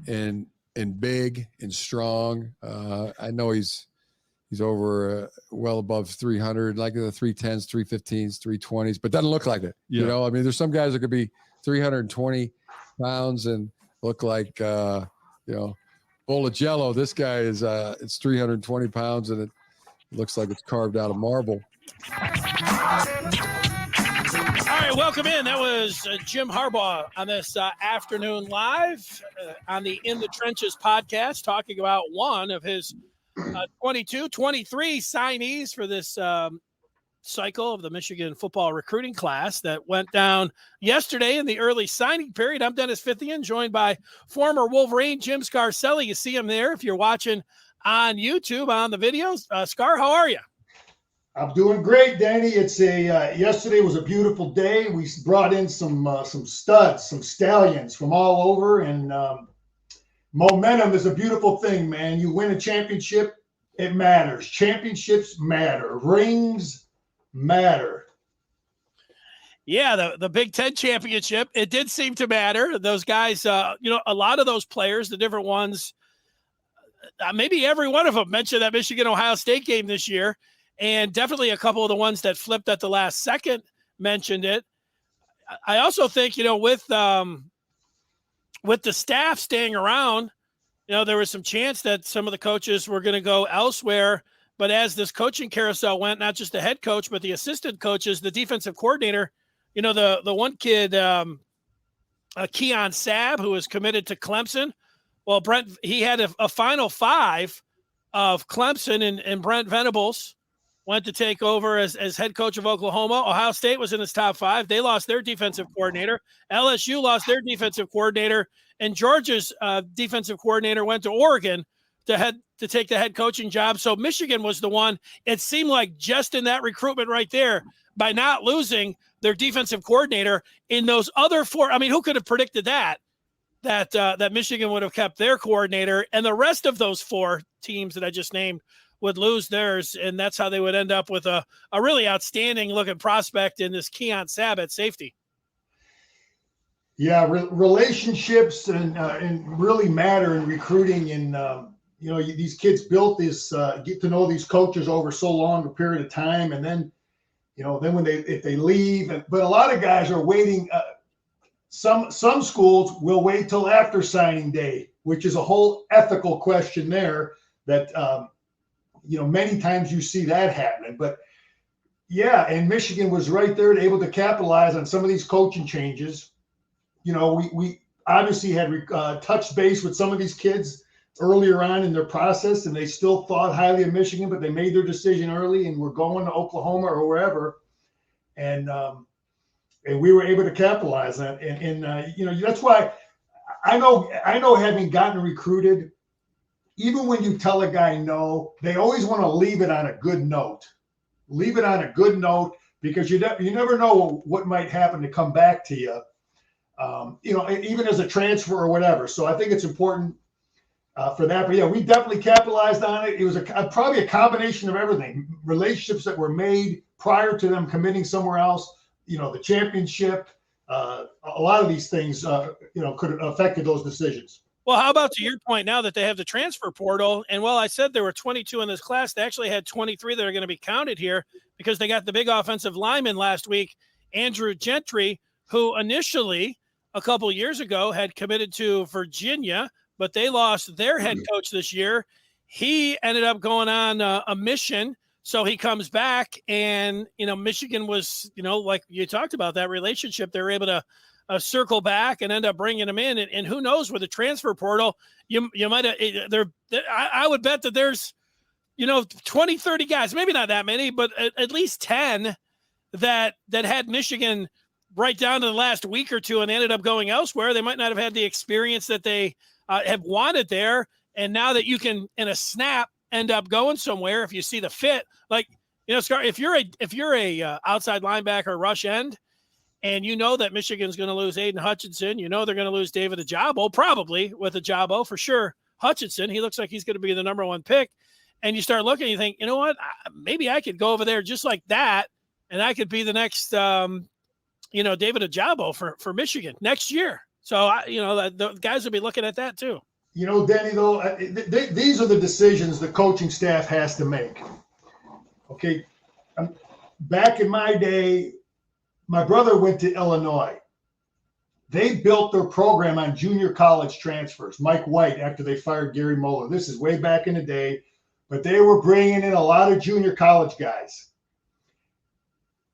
and big and strong. I know he's over well above 300, like the 310s, 315s, 320s, but doesn't look like it. Yeah. You know, I mean, there's some guys that could be 320 pounds and look like, bowl of Jello. This guy is, it's 320 pounds and it looks like it's carved out of marble. All right, welcome in. That was Jim Harbaugh on this afternoon live on the In the Trenches podcast, talking about one of his 23 signees for this cycle of the Michigan football recruiting class that went down yesterday in the early signing period. I'm Dennis Fithian, joined by former Wolverine Jim Scarcelli. You see him there if you're watching on YouTube on the videos. Scar, how are you? I'm doing great, Danny. It's yesterday was a beautiful day. We brought in some studs, some stallions from all over, and momentum is a beautiful thing, man. You win a championship, it matters. Championships matter. Rings matter. Yeah, the Big Ten championship, it did seem to matter. Those guys, a lot of those players, the different ones, maybe every one of them mentioned that Michigan-Ohio State game this year, and definitely a couple of the ones that flipped at the last second mentioned it. I also think, with the staff staying around, there was some chance that some of the coaches were going to go elsewhere. But as this coaching carousel went, not just the head coach, but the assistant coaches, the defensive coordinator, the one kid, Keon Sabb, who was committed to Clemson. Well, Brent, he had a final five of Clemson, and Brent Venables went to take over as head coach of Oklahoma. Ohio State was in his top five. They lost their defensive coordinator. LSU lost their defensive coordinator, and Georgia's defensive coordinator went to Oregon to take the head coaching job. So Michigan was the one. It seemed like just in that recruitment right there, by not losing their defensive coordinator in those other four. I mean, who could have predicted that Michigan would have kept their coordinator, and the rest of those four teams that I just named would lose theirs, and that's how they would end up with a really outstanding looking prospect in this Keon Sabb at safety. Yeah, relationships and really matter in recruiting, and these kids built this get to know these coaches over so long a period of time, and then when if they leave, but a lot of guys are waiting. Some schools will wait till after signing day, which is a whole ethical question there that. Many times you see that happening, but yeah, and Michigan was right there to able to capitalize on some of these coaching changes. We obviously had touched base with some of these kids earlier on in their process, and they still thought highly of Michigan, but they made their decision early and were going to Oklahoma or wherever. And we were able to capitalize on it. And that's why I know having gotten recruited, even when you tell a guy no, they always want to leave it on a good note. Leave it on a good note, because you never know what might happen to come back to you, even as a transfer or whatever. So I think it's important for that. But yeah, we definitely capitalized on it. It was probably a combination of everything. Relationships that were made prior to them committing somewhere else, the championship, a lot of these things, could have affected those decisions. Well, how about to your point now that they have the transfer portal? And while I said there were 22 in this class, they actually had 23 that are going to be counted here because they got the big offensive lineman last week, Andrew Gentry, who initially a couple years ago had committed to Virginia, but they lost their head coach this year. He ended up going on a mission. So he comes back, and, Michigan was, like you talked about, that relationship. They were able to circle back and end up bringing him in. And who knows, with the transfer portal, you might have I would bet that there's, 20, 30 guys, maybe not that many, but at least 10 that had Michigan right down to the last week or two and ended up going elsewhere. They might not have had the experience that they have wanted there. And now that you can, in a snap, end up going somewhere if you see the fit, like, Scar, if you're a outside linebacker rush end, and that Michigan's going to lose Aiden Hutchinson, they're going to lose David Ajabo, probably with Ajabo for sure. Hutchinson, he looks like he's going to be the number one pick. And you start looking, you think, you know what, maybe I could go over there just like that, and I could be the next, David Ajabo for Michigan next year. So, the guys will be looking at that too. Denny, though, these are the decisions the coaching staff has to make. Okay. Back in my day, my brother went to Illinois. They built their program on junior college transfers. Mike White, after they fired Gary Moeller. This is way back in the day, but they were bringing in a lot of junior college guys.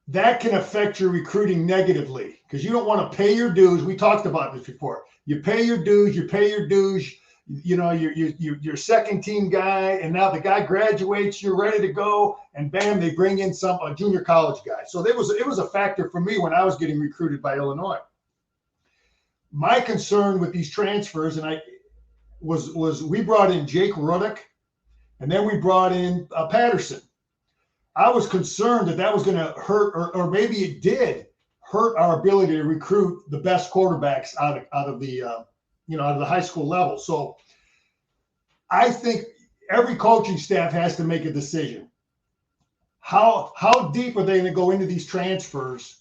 That can affect your recruiting negatively because you don't want to pay your dues. We talked about this before. You pay your dues. You're second team guy, and now the guy graduates. You're ready to go, and bam, they bring in a junior college guy. So it was a factor for me when I was getting recruited by Illinois. My concern with these transfers, and we brought in Jake Ruddock, and then we brought in Patterson. I was concerned that was going to hurt, or maybe it did hurt our ability to recruit the best quarterbacks out of the high school level. So I think every coaching staff has to make a decision. How deep are they going to go into these transfers?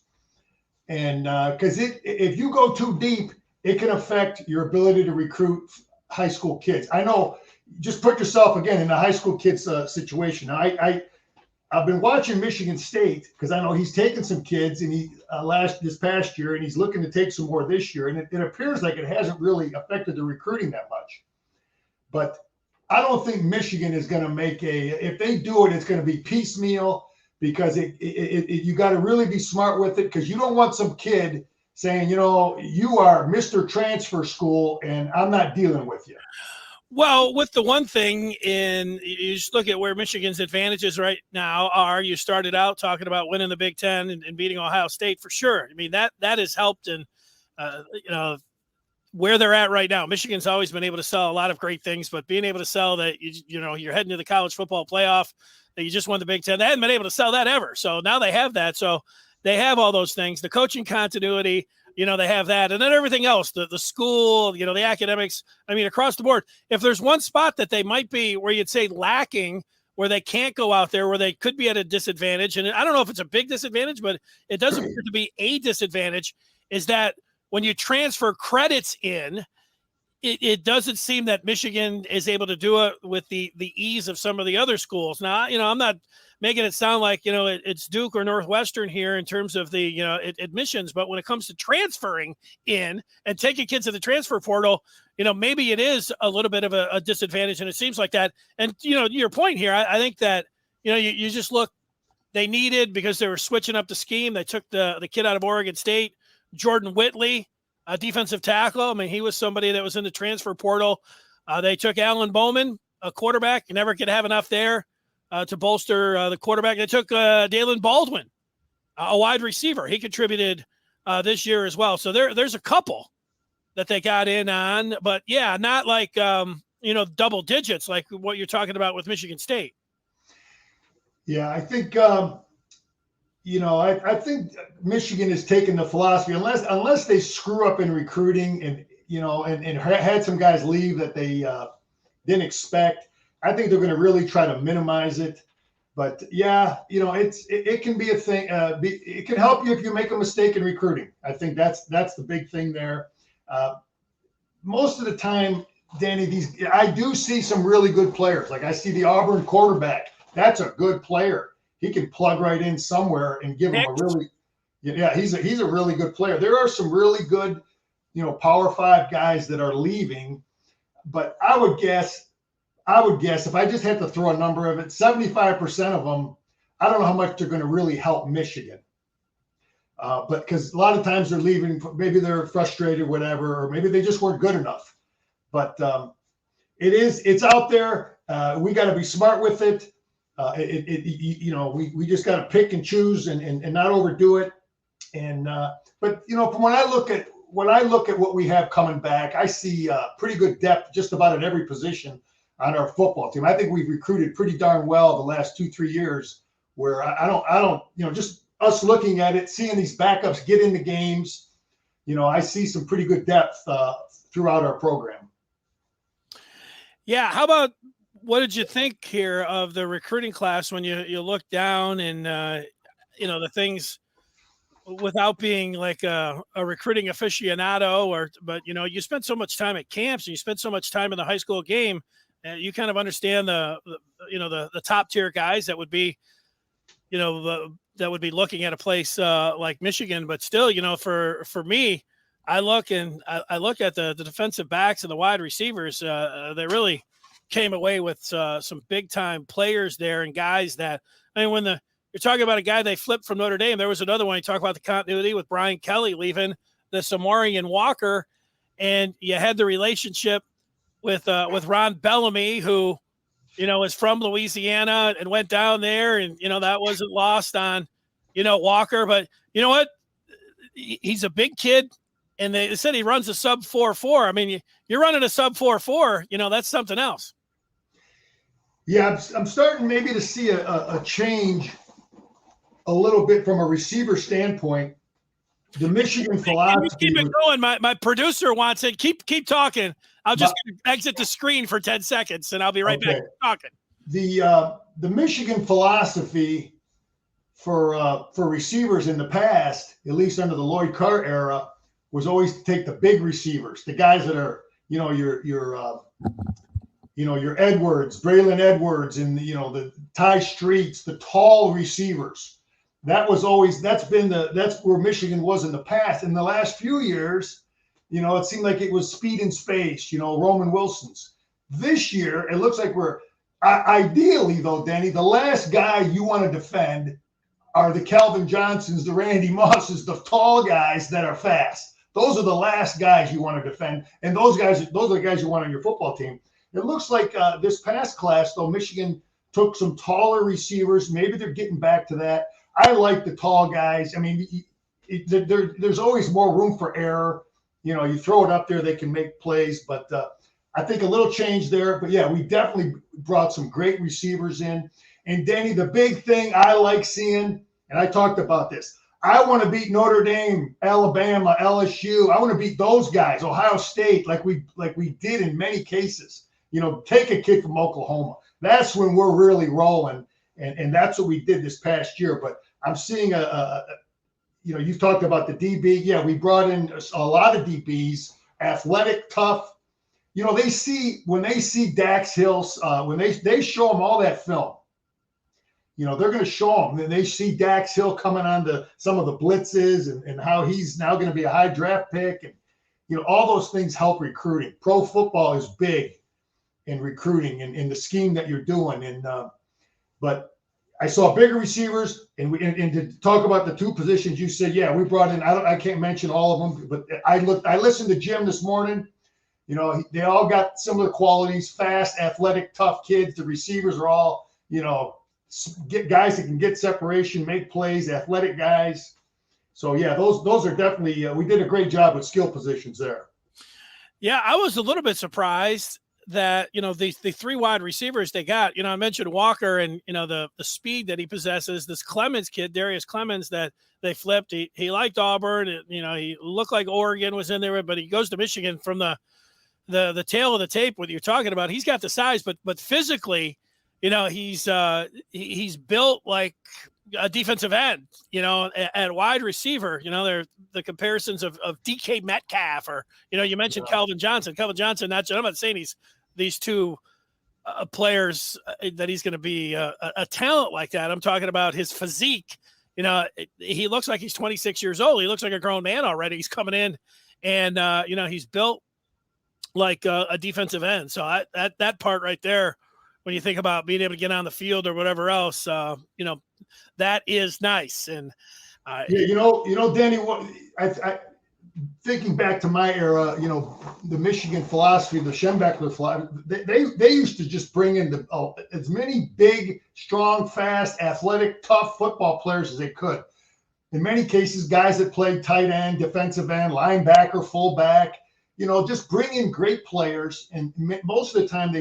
And because if you go too deep, it can affect your ability to recruit high school kids. I know, just put yourself again in the high school kids situation. I've been watching Michigan State because I know he's taken some kids and this past year, and he's looking to take some more this year. And it appears like it hasn't really affected the recruiting that much. But I don't think Michigan is going to if they do it, it's going to be piecemeal because you got to really be smart with it because you don't want some kid saying, you are Mr. Transfer School and I'm not dealing with you. Well, with the one thing you just look at where Michigan's advantages right now are. You started out talking about winning the Big Ten and beating Ohio State for sure. I mean, that has helped and, where they're at right now. Michigan's always been able to sell a lot of great things, but being able to sell that, you're heading to the college football playoff, that you just won the Big Ten. They hadn't been able to sell that ever. So now they have that. So they have all those things, the coaching continuity, they have that. And then everything else, the school, the academics, I mean, across the board, if there's one spot that they might be where you'd say lacking, where they can't go out there, where they could be at a disadvantage. And I don't know if it's a big disadvantage, but it does appear to be a disadvantage, is that when you transfer credits in, it doesn't seem that Michigan is able to do it with the ease of some of the other schools. Now, I'm not making it sound like, it's Duke or Northwestern here in terms of the, admissions, but when it comes to transferring in and taking kids to the transfer portal, maybe it is a little bit of a disadvantage, and it seems like that. And, your point here, I think that, you just look, they needed, because they were switching up the scheme. They took the kid out of Oregon State, Jordan Whitley, a defensive tackle. I mean, he was somebody that was in the transfer portal. They took Alan Bowman, a quarterback. You never could have enough there to bolster the quarterback. They took Dalen Baldwin, a wide receiver. He contributed this year as well. So there's a couple that they got in on, but yeah, not like, double digits like what you're talking about with Michigan State. Yeah, I think, I think Michigan has taken the philosophy, unless they screw up in recruiting and had some guys leave that they didn't expect. I think they're going to really try to minimize it. But yeah, it can be a thing. It can help you if you make a mistake in recruiting. I think that's the big thing there. Most of the time, Danny, I do see some really good players. Like I see the Auburn quarterback. That's a good player. He can plug right in somewhere and give him he's a really good player. There are some really good, Power 5 guys that are leaving, but I would guess if I just had to throw a number of it, 75% of them, I don't know how much they're going to really help Michigan. But because a lot of times they're leaving, maybe they're frustrated, whatever, or maybe they just weren't good enough. But it's out there. We got to be smart with it. We just got to pick and choose and not overdo it. And but from when I look at what we have coming back, I see pretty good depth just about at every position on our football team. I think we've recruited pretty darn well the last 2-3 years. Where I don't just us looking at it, seeing these backups get into games. I see some pretty good depth throughout our program. Yeah, how about? What did you think here of the recruiting class when you look down and, the things without being like a recruiting aficionado, but you spend so much time at camps and you spend so much time in the high school game, you kind of understand the top tier guys that would be, that would be looking at a place like Michigan. But still, for me, I look at the defensive backs and the wide receivers. They really came away with some big time players there, and guys that, when you're talking about a guy they flipped from Notre Dame, there was another one. You talk about the continuity with Brian Kelly leaving, the Samorian Walker, and you had the relationship with Ron Bellamy, who, is from Louisiana and went down there, and that wasn't lost on Walker. But you know what? He's a big kid, and they said he runs a sub 4.4. I mean, you're running a sub 4.4. That's something else. Yeah, I'm starting maybe to see a change a little bit from a receiver standpoint. The Michigan philosophy. Keep it going. My producer wants it. Keep talking. I'll just exit the screen for 10 seconds, and I'll be right back talking. The Michigan philosophy for receivers in the past, at least under the Lloyd Carr era, was always to take the big receivers, the guys that are, your Edwards, Braylon Edwards, and the Ty Streets, the tall receivers. That's where Michigan was in the past. In the last few years, it seemed like it was speed and space, Roman Wilson's. This year, it looks like we're ideally, though, Danny, the last guy you want to defend are the Calvin Johnsons, the Randy Mosses, the tall guys that are fast. Those are the last guys you want to defend. And those are the guys you want on your football team. It looks like this past class, though, Michigan took some taller receivers. Maybe they're getting back to that. I like the tall guys. I mean, there's always more room for error. You throw it up there, they can make plays. But I think a little change there. But, yeah, we definitely brought some great receivers in. And, Danny, the big thing I like seeing, and I talked about this, I want to beat Notre Dame, Alabama, LSU. I want to beat those guys, Ohio State, like we did in many cases. Take a kid from Oklahoma. That's when we're really rolling. And that's what we did this past year. But I'm seeing you've talked about the DB. Yeah, we brought in a lot of DBs, athletic, tough. When they see Dax Hills, when they show them all that film, they're going to show them. And they see Dax Hill coming on to some of the blitzes and how he's now going to be a high draft pick. And, all those things help recruiting. Pro football is big in recruiting and in the scheme that you're doing. And, but I saw bigger receivers, and to talk about the two positions you said, yeah, we brought in. I can't mention all of them, but I listened to Jim this morning. They all got similar qualities: fast, athletic, tough kids. The receivers are all, get guys that can get separation, make plays, athletic guys. So yeah, those are definitely. We did a great job with skill positions there. Yeah, I was a little bit surprised that the three wide receivers they got. I mentioned Walker and the speed that he possesses. This Clemens kid, Darius Clemens, that they flipped. He liked Auburn. He looked like Oregon was in there, but he goes to Michigan from the tail of the tape. What you're talking about, he's got the size, but physically, he's built like a defensive end. At wide receiver. They're the comparisons of DK Metcalf or you mentioned Calvin Johnson. Calvin Johnson. I'm not saying these two players that he's going to be a talent like that. I'm talking about his physique. He looks like he's 26 years old. He looks like a grown man already. He's coming in, and he's built like a defensive end. So that part right there, when you think about being able to get on the field or whatever else, that is nice. And Danny, I thinking back to my era, the Michigan philosophy, the Schembechler philosophy, they used to just bring in as many big, strong, fast, athletic, tough football players as they could. In many cases, guys that played tight end, defensive end, linebacker, fullback, just bring in great players. And most of the time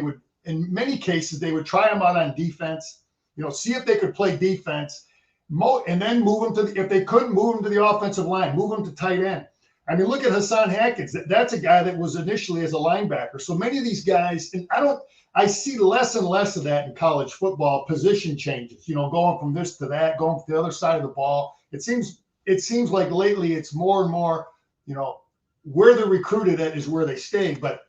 in many cases, they would try them out on defense, see if they could play defense, and then move them if they couldn't, move them to the offensive line, move them to tight end. I mean, look at Hassan Hackett. That's a guy that was initially as a linebacker. So many of these guys, and I see less and less of that in college football, position changes, going from this to that, going to the other side of the ball. It seems it seems like lately it's more and more, where they're recruited at is where they stay. But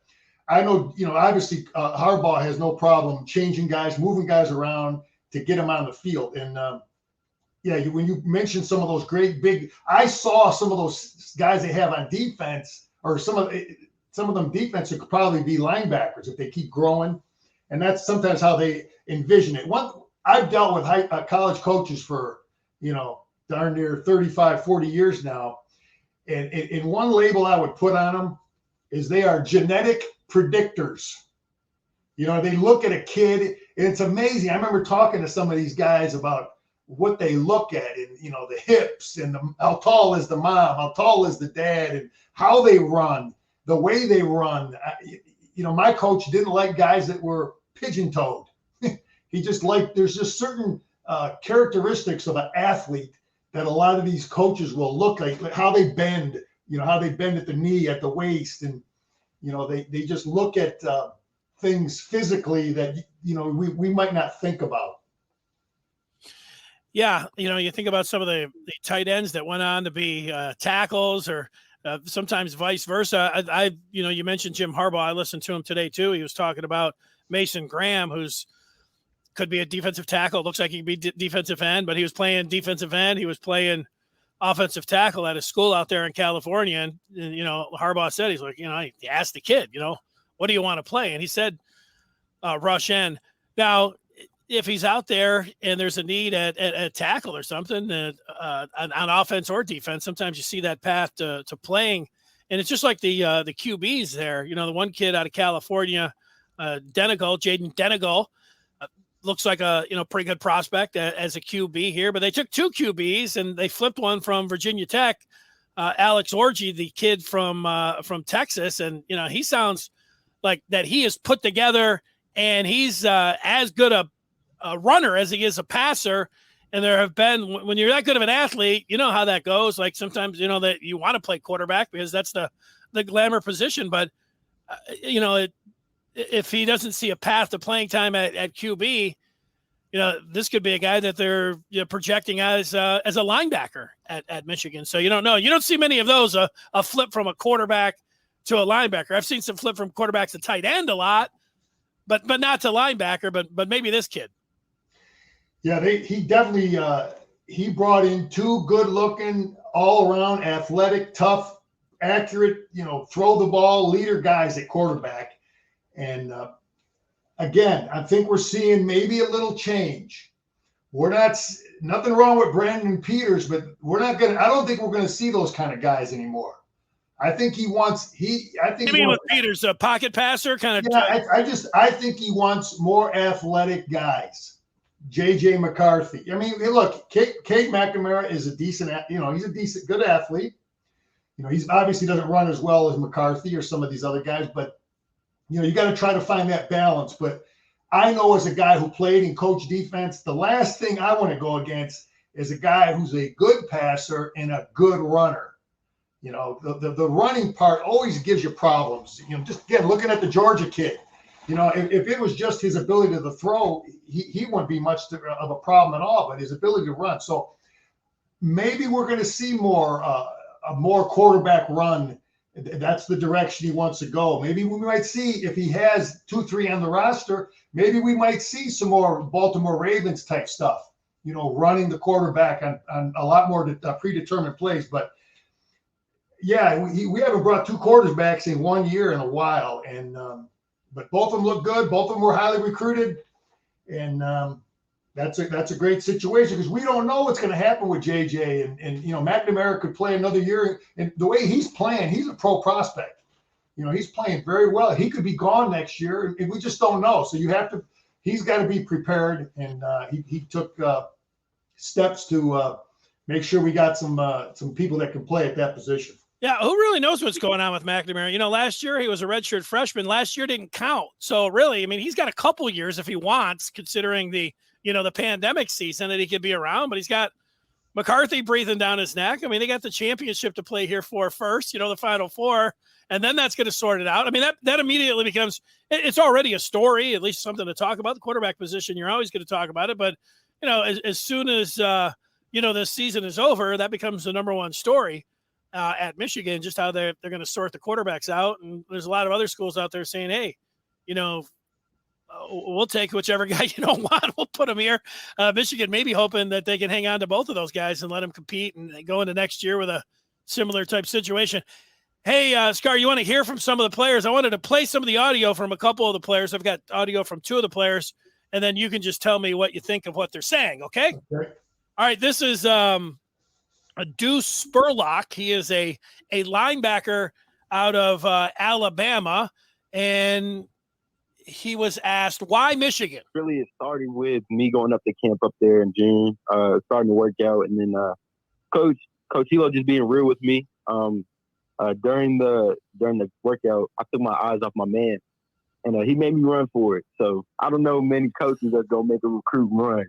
I know, obviously Harbaugh has no problem changing guys, moving guys around to get them on the field. And when you mentioned some of those great big, I saw some of those guys they have on defense, or some of them defense could probably be linebackers if they keep growing. And that's sometimes how they envision it. I've dealt with college coaches for, darn near 35, 40 years now. And one label I would put on them is they are genetic predictors. They look at a kid, and it's amazing. I remember talking to some of these guys about what they look at, and the hips, and how tall is the mom, how tall is the dad, and how they run, the way they run. My coach didn't like guys that were pigeon-toed. He just liked, there's just certain characteristics of an athlete that a lot of these coaches will look like how they bend, how they bend at the knee, at the waist. And, they just look at things physically that, we might not think about. Yeah. You think about some of the tight ends that went on to be tackles, or sometimes vice versa. You mentioned Jim Harbaugh. I listened to him today too. He was talking about Mason Graham, could be a defensive tackle. Looks like he could be defensive end, but he was playing defensive end. He was playing offensive tackle at a school out there in California. And Harbaugh said, he's like, he asked the kid, what do you want to play? And he said, rush end. Now, if he's out there and there's a need at tackle or something on offense or defense, sometimes you see that path to playing. And it's just like the QBs there, the one kid out of California, Jaden Denegal, looks like a pretty good prospect as a QB here, but they took two QBs and they flipped one from Virginia Tech, Alex Orgy, the kid from Texas, and he sounds like that he is put together, and he's as good a runner as he is a passer. And there have been, when you're that good of an athlete, you know how that goes. Like sometimes that you want to play quarterback because that's the glamour position, but if he doesn't see a path to playing time at QB, this could be a guy that they're projecting as a linebacker at Michigan. So you don't know. You don't see many of those, a flip from a quarterback to a linebacker. I've seen some flip from quarterbacks to tight end a lot, but not to linebacker, but maybe this kid. Yeah, he definitely he brought in two good-looking, all-around, athletic, tough, accurate, throw the ball, leader guys at quarterback. And again, I think we're seeing maybe a little change. We're nothing wrong with Brandon Peters, but I don't think we're going to see those kind of guys anymore. I think you mean with Peters, a pocket passer kind of? Yeah, I think he wants more athletic guys. JJ McCarthy. I mean, look, Cade McNamara is a decent, he's a good athlete. He's obviously doesn't run as well as McCarthy or some of these other guys, but you got to try to find that balance. But I know as a guy who played and coached defense, the last thing I want to go against is a guy who's a good passer and a good runner. The running part always gives you problems. Just again, looking at the Georgia kid, if it was just his ability to throw, he wouldn't be much of a problem at all, but his ability to run. So maybe we're going to see a more quarterback run. That's the direction he wants to go. Maybe we might see, if he has 2-3 on the roster, maybe we might see some more Baltimore Ravens type stuff, running the quarterback on a lot more predetermined plays. But yeah, we haven't brought two quarterbacks in 1 year in a while. And, but both of them look good. Both of them were highly recruited. And that's a great situation because we don't know what's going to happen with JJ. And McNamara could play another year. And the way he's playing, he's a pro prospect. He's playing very well. He could be gone next year, and we just don't know. So he's got to be prepared. And he took steps to make sure we got some people that can play at that position. Yeah, who really knows what's going on with McNamara? Last year he was a redshirt freshman. Last year didn't count. So really, he's got a couple years if he wants, considering the pandemic season that he could be around. But he's got McCarthy breathing down his neck. They got the championship to play here for first, the Final Four, and then that's going to sort it out. That immediately becomes – it's already a story, at least something to talk about. The quarterback position, you're always going to talk about it. But, as soon as this season is over, that becomes the number one story at Michigan, just how they're going to sort the quarterbacks out. And there's a lot of other schools out there saying, hey, we'll take whichever guy you don't want. We'll put him here. Michigan may be hoping that they can hang on to both of those guys and let them compete and go into next year with a similar type situation. Hey, Scar, you want to hear from some of the players? I wanted to play some of the audio from a couple of the players. I've got audio from two of the players, and then you can just tell me what you think of what they're saying, okay? Okay. All right, this is a Deuce Spurlock. He is a linebacker out of Alabama, and he was asked, why Michigan? Really, it started with me going up to camp up there in June, starting to work out, and then Coach Hilo just being real with me. During the workout, I took my eyes off my man, and he made me run for it. So I don't know many coaches that's gonna make a recruit run.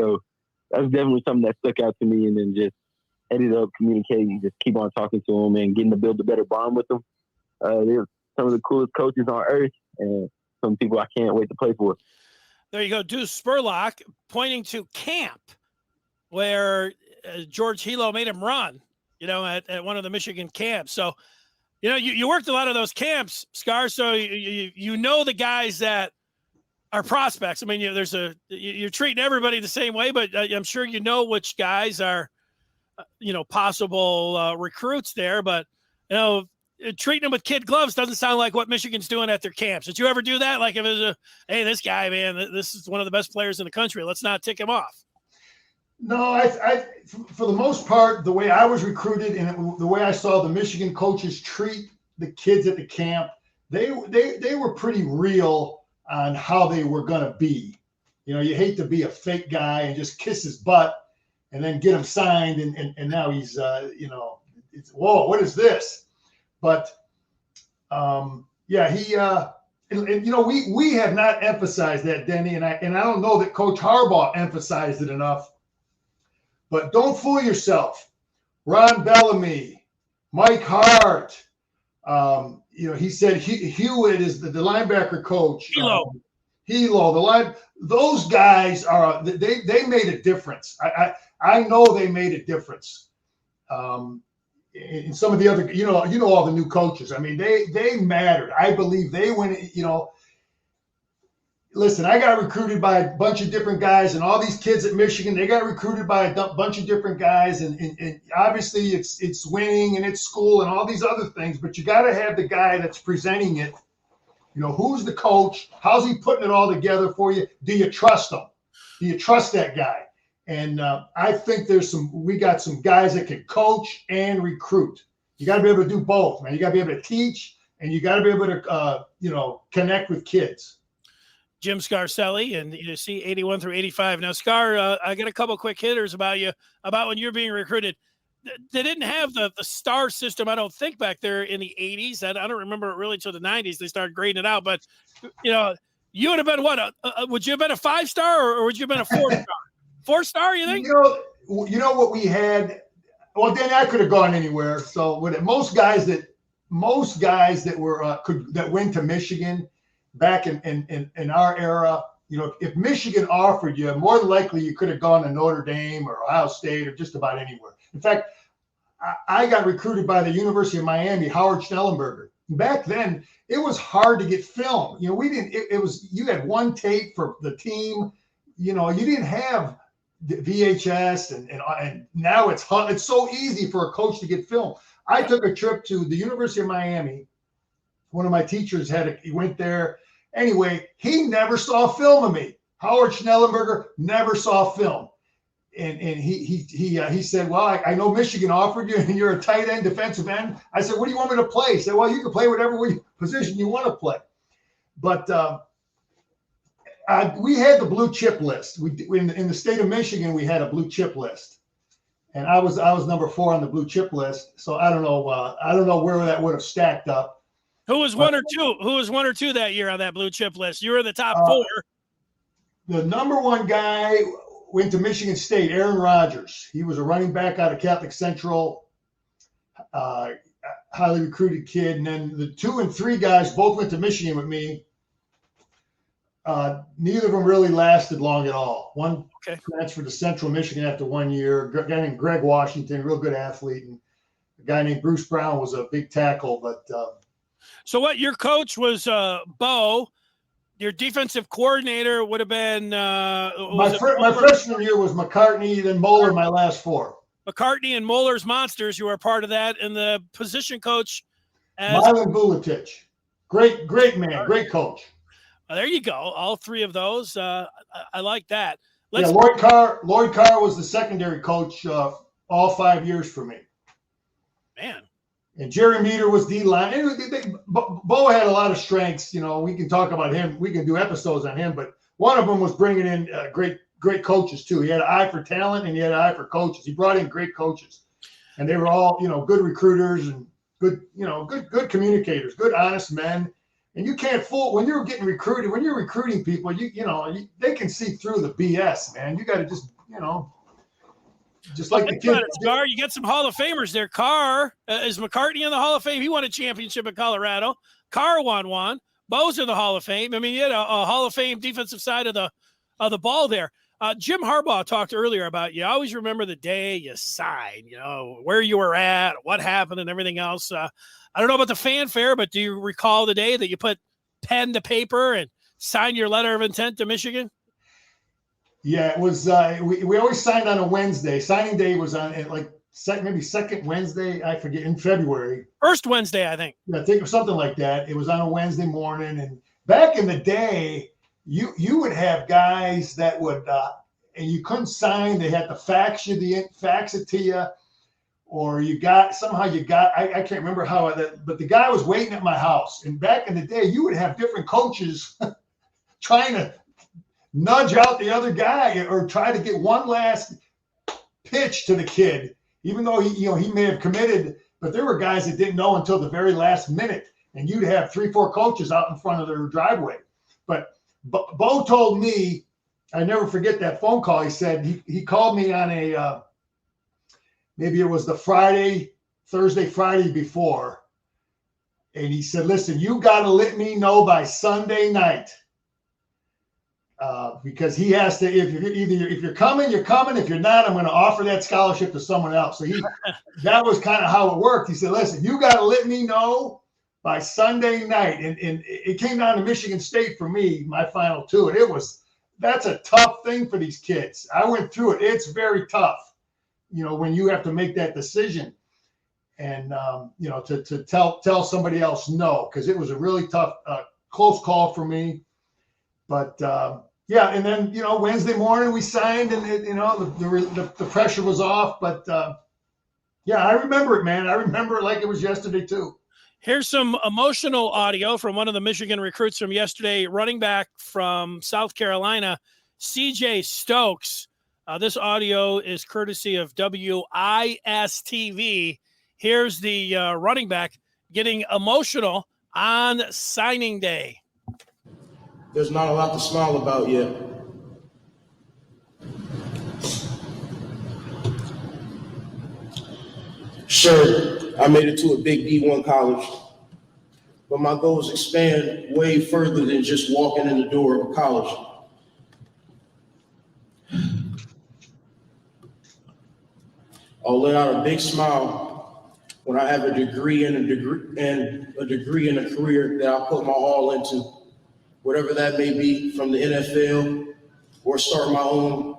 So that's definitely something that stuck out to me, and then just ended up communicating, just keep on talking to them and getting to build a better bond with them. They're some of the coolest coaches on earth, and some people I can't wait to play for. There you go, Deuce Spurlock, pointing to camp where George Hilo made him run, at one of the Michigan camps. So, you worked a lot of those camps, Scar, so you know the guys that are prospects. I mean, you're treating everybody the same way, but I'm sure you know which guys are, possible recruits there. But, treating them with kid gloves doesn't sound like what Michigan's doing at their camps. Did you ever do that? Like if it was hey, this guy, man, this is one of the best players in the country. Let's not tick him off. No, I for the most part, the way I was recruited and the way I saw the Michigan coaches treat the kids at the camp, they were pretty real on how they were going to be. You hate to be a fake guy and just kiss his butt and then get him signed. And now he's, it's, whoa, what is this? But, we have not emphasized that, Denny, and I don't know that Coach Harbaugh emphasized it enough. But don't fool yourself. Ron Bellamy, Mike Hart, he said Hewitt is the linebacker coach. Hilo, those guys are they made a difference. I know they made a difference. In some of the other, all the new coaches. I mean, they mattered. I believe they went. Listen, I got recruited by a bunch of different guys, and all these kids at Michigan, they got recruited by a bunch of different guys, and obviously it's winning and it's school and all these other things, but you got to have the guy that's presenting it. Who's the coach? How's he putting it all together for you? Do you trust him? Do you trust that guy? And I think we got some guys that can coach and recruit. You got to be able to do both, man. You got to be able to teach, and you got to be able to, connect with kids. Jim Scarcelli, and you see 81 through 85. Now, Scar, I got a couple quick hitters about you, about when you're being recruited. They didn't have the star system, I don't think, back there in the 80s. I don't remember it really till the 90s. They started grading it out. But, you would have been what? Would you have been a 5-star or would you have been a 4-star? 4-star, you think? You know what we had? Well, Danny, I could have gone anywhere. So most guys that were that went to Michigan back in our era, if Michigan offered you, more than likely you could have gone to Notre Dame or Ohio State or just about anywhere. In fact, I got recruited by the University of Miami, Howard Schnellenberger. Back then, it was hard to get film. We didn't. You had one tape for the team. You didn't have the VHS, and now it's so easy for a coach to get film. I took a trip to the University of Miami. One of my teachers he went there. Anyway, he never saw film of me. Howard Schnellenberger never saw film. And he said, well, I know Michigan offered you, and you're a tight end, defensive end. I said, what do you want me to play? He said, well, you can play whatever position you want to play. But we had the blue chip list. In the state of Michigan, we had a blue chip list, and I was number 4 on the blue chip list. So I don't know where that would have stacked up. Who was 1 or 2? Who was 1 or 2 that year on that blue chip list? You were in the top 4. The number 1 guy went to Michigan State, Aaron Rodgers. He was a running back out of Catholic Central, highly recruited kid. And then the 2 and 3 guys both went to Michigan with me. Neither of them really lasted long at all. One Okay. transferred to Central Michigan after 1 year. A guy named Greg Washington, real good athlete, and a guy named Bruce Brown was a big tackle. But So what your coach was Bo. Your defensive coordinator would have been my freshman year was McCartney, then Moeller my last 4. McCartney and Moeller's Monsters. You were a part of that, and the position coach as Mylan Vuletic. Great man, great coach. There you go. All 3 of those. I like that. Lloyd Carr was the secondary coach all 5 years for me. Man. And Jerry Meter was D-line. Bo had a lot of strengths. We can talk about him. We can do episodes on him. But one of them was bringing in great coaches, too. He had an eye for talent, and he had an eye for coaches. He brought in great coaches. And they were all, good recruiters and good communicators, good, honest men. And you can't fool when you're getting recruited. When you're recruiting people, they can see through the BS, man. You got to just, just like the kid. Scar, you get some Hall of Famers there. Carr is McCartney in the Hall of Fame. He won a championship in Colorado. Carr won one. Bo's in the Hall of Fame. I mean, you had a Hall of Fame defensive side of the ball there. Jim Harbaugh talked earlier about you always remember the day you signed, where you were at, what happened, and everything else. I don't know about the fanfare, but do you recall the day that you put pen to paper and signed your letter of intent to Michigan? Yeah, it was. We always signed on a Wednesday. Signing day was on maybe second Wednesday. I forget, in February. First Wednesday, I think. Yeah, I think it was something like that. It was on a Wednesday morning. And back in the day, you would have guys that would, and you couldn't sign. They had to fax it to you, or I can't remember how but the guy was waiting at my house. And back in the day, you would have different coaches trying to nudge out the other guy or try to get one last pitch to the kid, even though he may have committed. But there were guys that didn't know until the very last minute, and you'd have 3-4 coaches out in front of their driveway. But Bo told me, I never forget that phone call. He said he called me on a maybe it was the Thursday, Friday before, and he said, "Listen, you got to let me know by Sunday night." Because he has to, if you're coming, you're coming. If you're not, I'm going to offer that scholarship to someone else. So that was kind of how it worked. He said, "Listen, you got to let me know by Sunday night." And it came down to Michigan State for me, my final 2. And that's a tough thing for these kids. I went through it. It's very tough, when you have to make that decision and, to tell somebody else no, because it was a really tough, close call for me. But, yeah, and then Wednesday morning we signed, and the pressure was off. But yeah, I remember it, man. I remember it like it was yesterday too. Here's some emotional audio from one of the Michigan recruits from yesterday, running back from South Carolina, CJ Stokes. This audio is courtesy of WISTV. Here's the running back getting emotional on signing day. There's not a lot to smile about yet. Sure, I made it to a big D1 college, but my goals expand way further than just walking in the door of a college. I'll let out a big smile when I have a degree in a career that I put my all into. Whatever that may be, from the NFL or start my own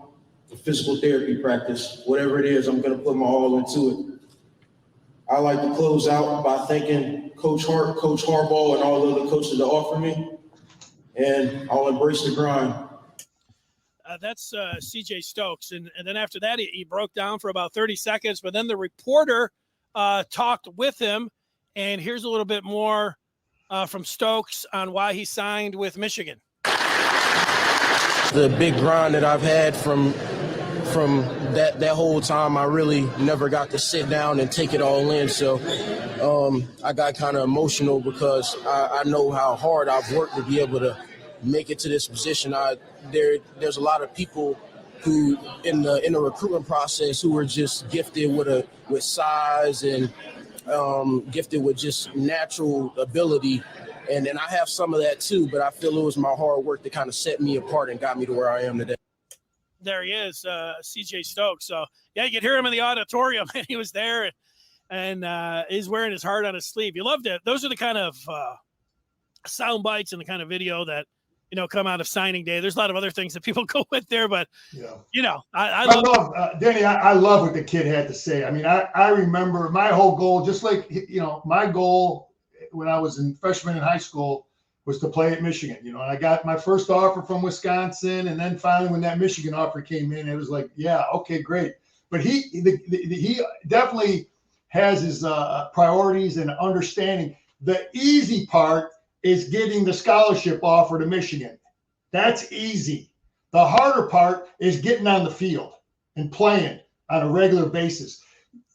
physical therapy practice, whatever it is, I'm going to put my all into it. I like to close out by thanking Coach Hart, Coach Harbaugh, and all the other coaches that offer me, and I'll embrace the grind. That's CJ Stokes. And then after that, he broke down for about 30 seconds, but then the reporter talked with him, and here's a little bit more from Stokes on why he signed with Michigan. The big grind that I've had from that whole time, I really never got to sit down and take it all in. So I got kind of emotional because I know how hard I've worked to be able to make it to this position. There's a lot of people who in the recruitment process who are just gifted with size and gifted with just natural ability And I have some of that too, but I feel it was my hard work that kind of set me apart and got me to where I am today. There he is, CJ Stokes. So, yeah, you could hear him in the auditorium, and he was there, and he's wearing his heart on his sleeve. You loved it. Those are the kind of sound bites and the kind of video that, come out of signing day. There's a lot of other things that people go with there, but, I love Danny, I love what the kid had to say. I mean, I remember my whole goal, just like, my goal when I was in freshman in high school was to play at Michigan, and I got my first offer from Wisconsin. And then finally, when that Michigan offer came in, it was like, yeah, okay, great. But he definitely has his priorities and understanding. The easy part is getting the scholarship offer to Michigan. That's easy. The harder part is getting on the field and playing on a regular basis.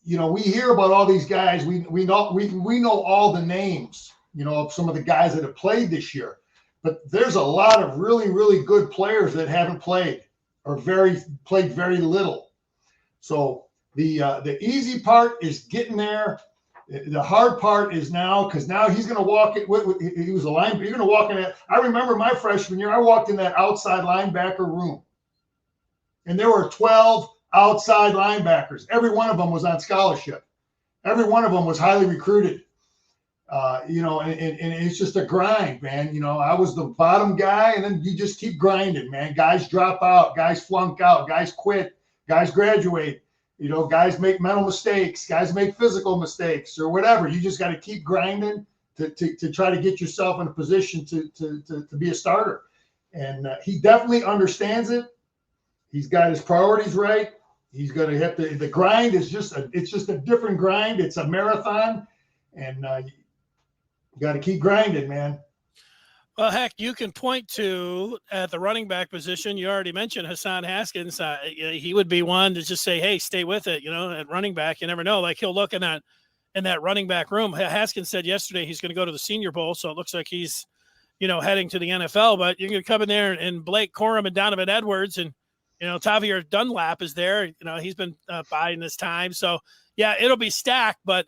We hear about all these guys. We know all the names, of some of the guys that have played this year. But there's a lot of really, really good players that haven't played or played very little. So the easy part is getting there. The hard part is now, because now he's going to walk it. He was a linebacker. You're going to walk in that. I remember my freshman year, I walked in that outside linebacker room, and there were 12 outside linebackers. Every one of them was on scholarship. Every one of them was highly recruited. And it's just a grind, man. I was the bottom guy, and then you just keep grinding, man. Guys drop out, guys flunk out, guys quit, guys graduate. Guys make mental mistakes, guys make physical mistakes or whatever. You just got to keep grinding to try to get yourself in a position to be a starter. And he definitely understands it. He's got his priorities right. He's going to have to. The grind is just a different grind. It's a marathon, and you got to keep grinding, man. Well, heck, you can point to at the running back position. You already mentioned Hassan Haskins. He would be one to just say, "Hey, stay with it." At running back, you never know. Like he'll look in that running back room. Haskins said yesterday he's going to go to the Senior Bowl, so it looks like he's, heading to the NFL. But you can come in there and Blake Corum and Donovan Edwards and Tavier Dunlap is there. He's been biding his time, so yeah, it'll be stacked, but.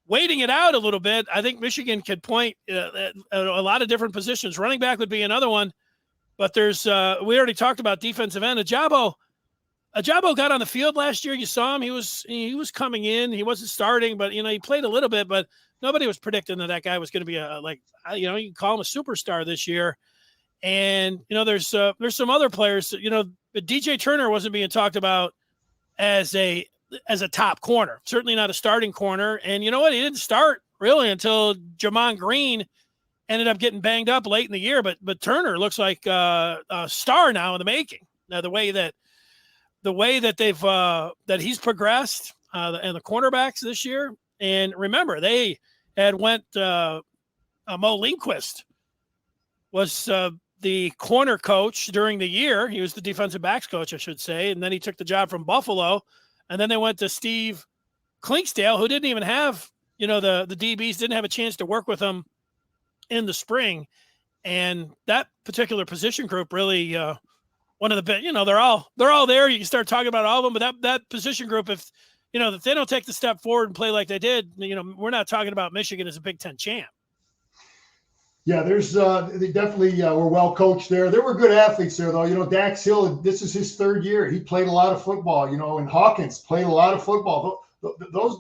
Waiting it out a little bit, I think Michigan could point at a lot of different positions. Running back would be another one, but there's we already talked about defensive end. Ajabo got on the field last year. You saw him; he was coming in. He wasn't starting, but he played a little bit. But nobody was predicting that guy was going to be you can call him a superstar this year. And there's some other players. DJ Turner wasn't being talked about as a top corner, certainly not a starting corner. And you know what? He didn't start really until Jamon Green ended up getting banged up late in the year. But Turner looks like a star now in the making. Now the way that they've that he's progressed and the cornerbacks this year. And remember, they had went Mo Lindquist was the corner coach during the year. He was the defensive backs coach, I should say, and then he took the job from Buffalo. And then they went to Steve Klinksdale, who didn't even have, the DBs didn't have a chance to work with him in the spring. And that particular position group really, one of the best, they're all there. You can start talking about all of them, but that position group, if they don't take the step forward and play like they did, we're not talking about Michigan as a Big Ten champ. Yeah, they definitely were well coached there. There were good athletes there, though. Dax Hill, this is his third year. He played a lot of football, and Hawkins played a lot of football.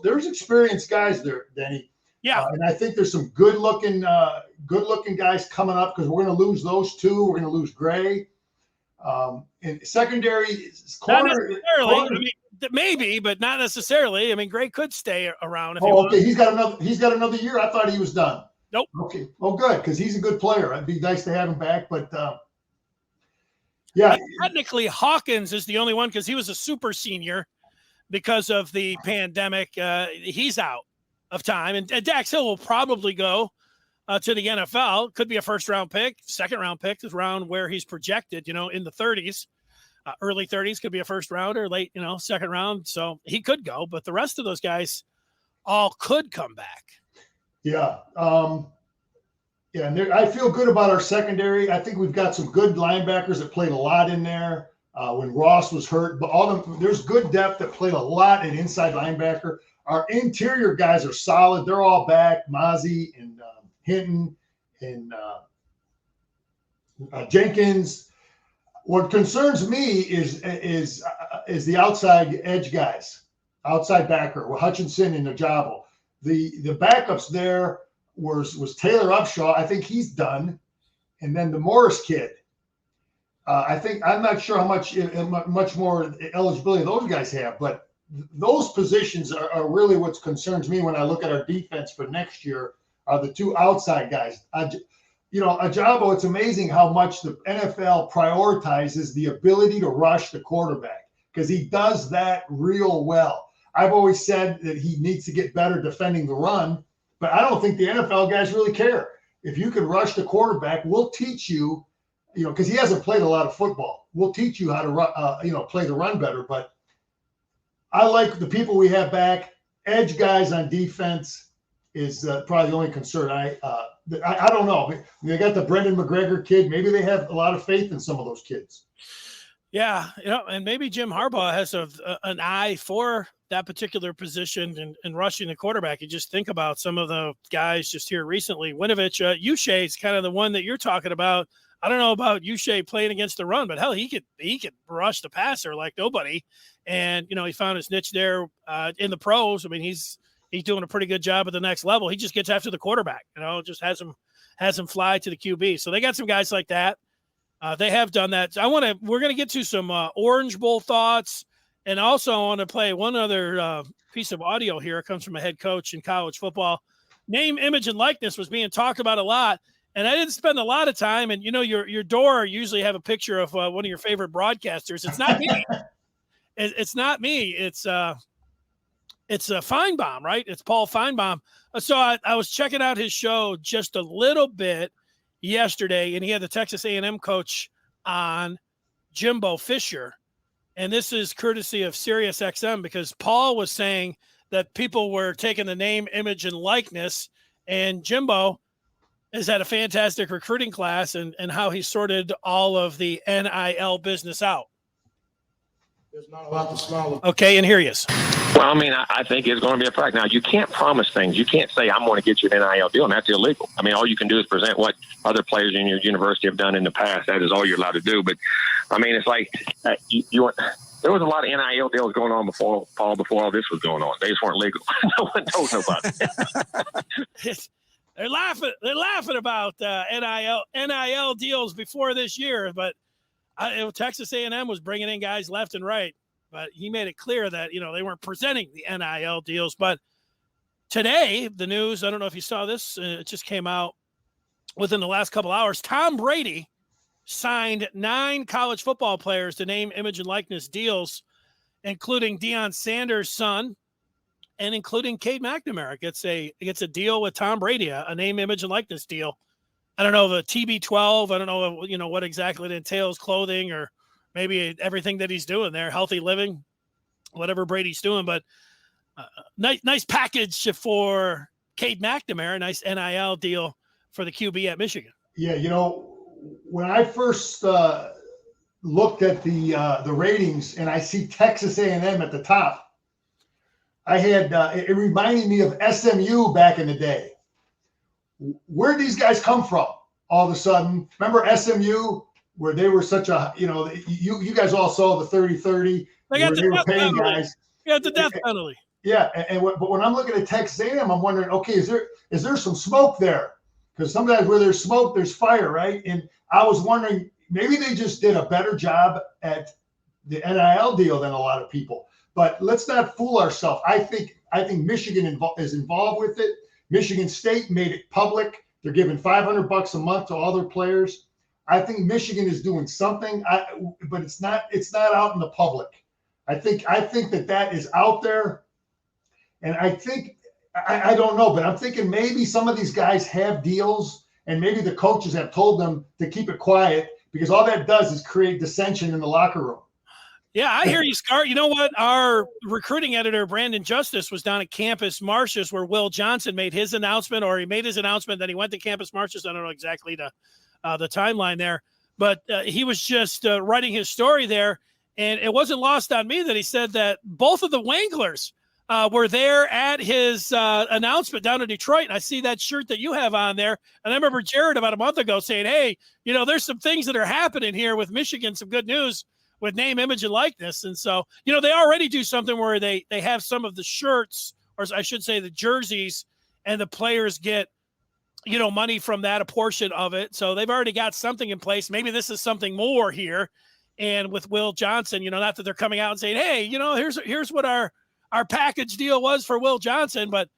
There's experienced guys there, Denny. Yeah. And I think there's some good looking guys coming up because we're going to lose those two. We're going to lose Gray. And secondary corner. Maybe, but not necessarily. I mean, Gray could stay around. Okay. He's got another year. I thought he was done. Nope. Okay. Well, good, because he's a good player. It'd be nice to have him back, but yeah. Technically, Hawkins is the only one because he was a super senior because of the pandemic. He's out of time, and Dax Hill will probably go to the NFL. Could be a first-round pick, second-round pick is around where he's projected. In the 30s, early 30s could be a first-rounder, late second round. So he could go, but the rest of those guys all could come back. Yeah. And I feel good about our secondary. I think we've got some good linebackers that played a lot in there when Ross was hurt. But there's good depth that played a lot in inside linebacker. Our interior guys are solid. They're all back. Mozzie and Hinton Jenkins. What concerns me is the outside edge guys, outside backer, with Hutchinson and Najabo. The backups there was Taylor Upshaw. I think he's done, and then the Morris kid. I'm not sure how much more eligibility those guys have, but those positions are really what concerns me when I look at our defense for next year. Are the two outside guys. Ajabo, it's amazing how much the NFL prioritizes the ability to rush the quarterback, because he does that real well. I've always said that he needs to get better defending the run, but I don't think the NFL guys really care. If you can rush the quarterback, we'll teach you, because he hasn't played a lot of football. We'll teach you how to run, play the run better. But I like the people we have back. Edge guys on defense is probably the only concern. I don't know. They got the Brendan McGregor kid. Maybe they have a lot of faith in some of those kids. Yeah, and maybe Jim Harbaugh has an eye for that particular position and rushing the quarterback. You just think about some of the guys just here recently. Winovich, Uche is kind of the one that you're talking about. I don't know about Uche playing against the run, but hell, he could rush the passer like nobody. And he found his niche there in the pros. I mean, he's doing a pretty good job at the next level. He just gets after the quarterback, just has him fly to the QB. So they got some guys like that. They have done that. We're going to get to some Orange Bowl thoughts. And also I want to play one other piece of audio here. It comes from a head coach in college football. Name, image, and likeness was being talked about a lot. And I didn't spend a lot of time. And, your door usually have a picture of one of your favorite broadcasters. It's not me. It's not me. It's Feinbaum, right? It's Paul Feinbaum. So I was checking out his show just a little bit yesterday, and he had the Texas A&M coach on, Jimbo Fisher. And this is courtesy of Sirius XM, because Paul was saying that people were taking the name, image, and likeness, and Jimbo has had a fantastic recruiting class and how he sorted all of the NIL business out. There's not a lot to smile about. Okay, and here he is. Well, I mean, I think it's going to be a fact. Now, you can't promise things. You can't say, I'm going to get you an NIL deal, and that's illegal. I mean, all you can do is present what other players in your university have done in the past. That is all you're allowed to do. But, I mean, it's like there was a lot of NIL deals going on before all this was going on. They just weren't legal. No one told nobody. They're laughing about NIL deals before this year, but Texas A&M was bringing in guys left and right. But he made it clear that, they weren't presenting the NIL deals. But today, the news, I don't know if you saw this, it just came out within the last couple hours. Tom Brady signed 9 college football players to name, image, and likeness deals, including Deion Sanders' son and including Cade McNamara. Gets a deal with Tom Brady, a name, image, and likeness deal. I don't know, the TB12. I don't know, what exactly it entails, clothing or maybe everything that he's doing there, healthy living, whatever Brady's doing. But nice package for Cade McNamara, nice NIL deal for the QB at Michigan. Yeah, when I first looked at the ratings and I see Texas A&M at the top, I had it reminded me of SMU back in the day. Where did these guys come from all of a sudden? Remember SMU? Where they were such a, you guys all saw the 30-30. They got they were paying guys. You got the death penalty. Yeah, but when I'm looking at Texas A&M, I'm wondering, okay, is there some smoke there? Because sometimes where there's smoke, there's fire, right? And I was wondering, maybe they just did a better job at the NIL deal than a lot of people. But let's not fool ourselves. I think Michigan is involved with it. Michigan State made it public. They're giving $500 a month to all their players. I think Michigan is doing something, but it's not out in the public. I think that is out there, and I think I don't know, but I'm thinking maybe some of these guys have deals, and maybe the coaches have told them to keep it quiet, because all that does is create dissension in the locker room. Yeah, I hear you, Scar. You know what? Our recruiting editor, Brandon Justice, was down at Campus Martius where Will Johnson made his announcement, or he made his announcement, then he went to Campus Martius. I don't know exactly the timeline there, but he was just writing his story there, and it wasn't lost on me that he said that both of the Wanglers were there at his announcement down in Detroit, and I see that shirt that you have on there. And I remember Jared about a month ago saying, hey, there's some things that are happening here with Michigan, some good news with name, image, and likeness. And so, they already do something where they have some of the shirts, or I should say the jerseys, and the players get, money from that, a portion of it. So they've already got something in place. Maybe this is something more here. And with Will Johnson, not that they're coming out and saying, hey, here's what our package deal was for Will Johnson. But,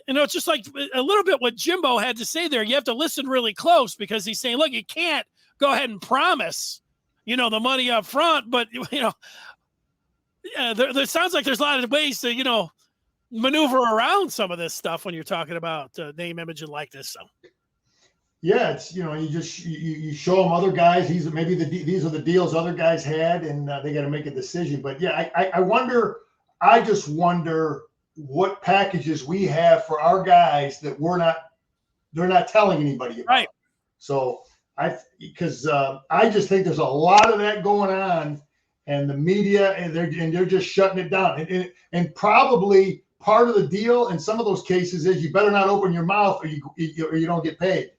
it's just like a little bit what Jimbo had to say there. You have to listen really close, because he's saying, look, you can't go ahead and promise, the money up front. But, there sounds like there's a lot of ways to, maneuver around some of this stuff when you're talking about name, image, and likeness. So. Yeah, it's you show them other guys. These are the deals other guys had, and they got to make a decision. But yeah, I just wonder what packages we have for our guys that they're not telling anybody about. Right. So I just think there's a lot of that going on, and the media and they're just shutting it down, and probably part of the deal in some of those cases is you better not open your mouth or you don't get paid.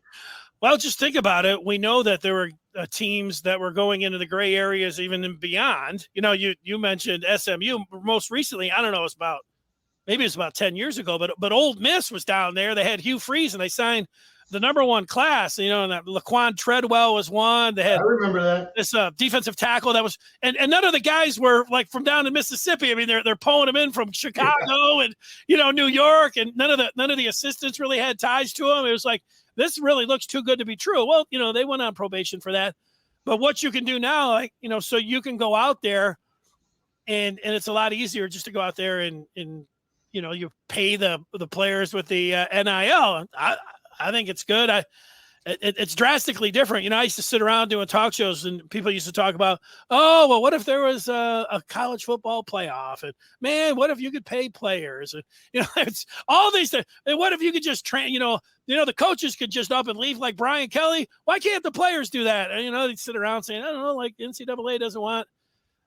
Well, just think about it. We know that there were teams that were going into the gray areas even and beyond. You mentioned SMU most recently. I don't know, maybe it's about 10 years ago, but Ole Miss was down there. They had Hugh Freeze, and they signed the number one class. And that Laquan Treadwell was one. They had, I remember that, this defensive tackle that was, and none of the guys were like from down in Mississippi. I mean, they're pulling them in from Chicago and New York, and none of the assistants really had ties to them. It was like, this really looks too good to be true. Well, they went on probation for that. But what you can do now, so you can go out there and it's a lot easier just to go out there and you pay the players with the NIL. I think it's good. It's drastically different. I used to sit around doing talk shows, and people used to talk about, oh, well, what if there was a college football playoff? And man, what if you could pay players? And it's all these things. And what if you could just train? The coaches could just up and leave like Brian Kelly. Why can't the players do that? And they'd sit around saying, I don't know, like NCAA doesn't want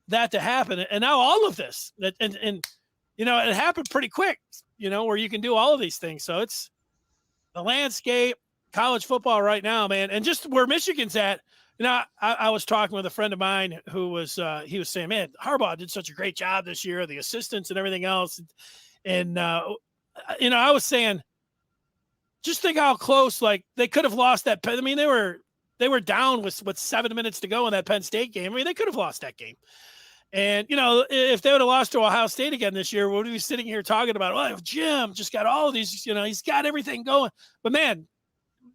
that to happen. And now all of this, and it happened pretty quick. Where you can do all of these things. So it's the landscape. College football right now, man, and just where Michigan's at. I was talking with a friend of mine who was he was saying, man, Harbaugh did such a great job this year, the assistants and everything else, and I was saying, just think how close, like they could have lost that. I mean, they were down with 7 minutes to go in that Penn State game. I mean, they could have lost that game, and if they would have lost to Ohio State again this year, we'd be sitting here talking about, well, Jim just got all of these, he's got everything going, but man.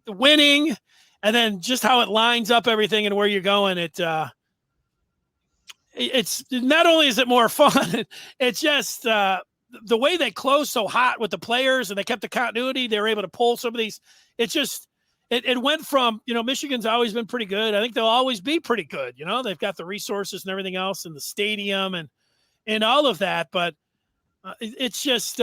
Winning, and then just how it lines up everything and where you're going, it's not only is it more fun, it's just the way they closed so hot with the players and they kept the continuity. They were able to pull some of these. It's just it went from Michigan's always been pretty good. I think they'll always be pretty good. They've got the resources and everything else and the stadium and all of that, but it's just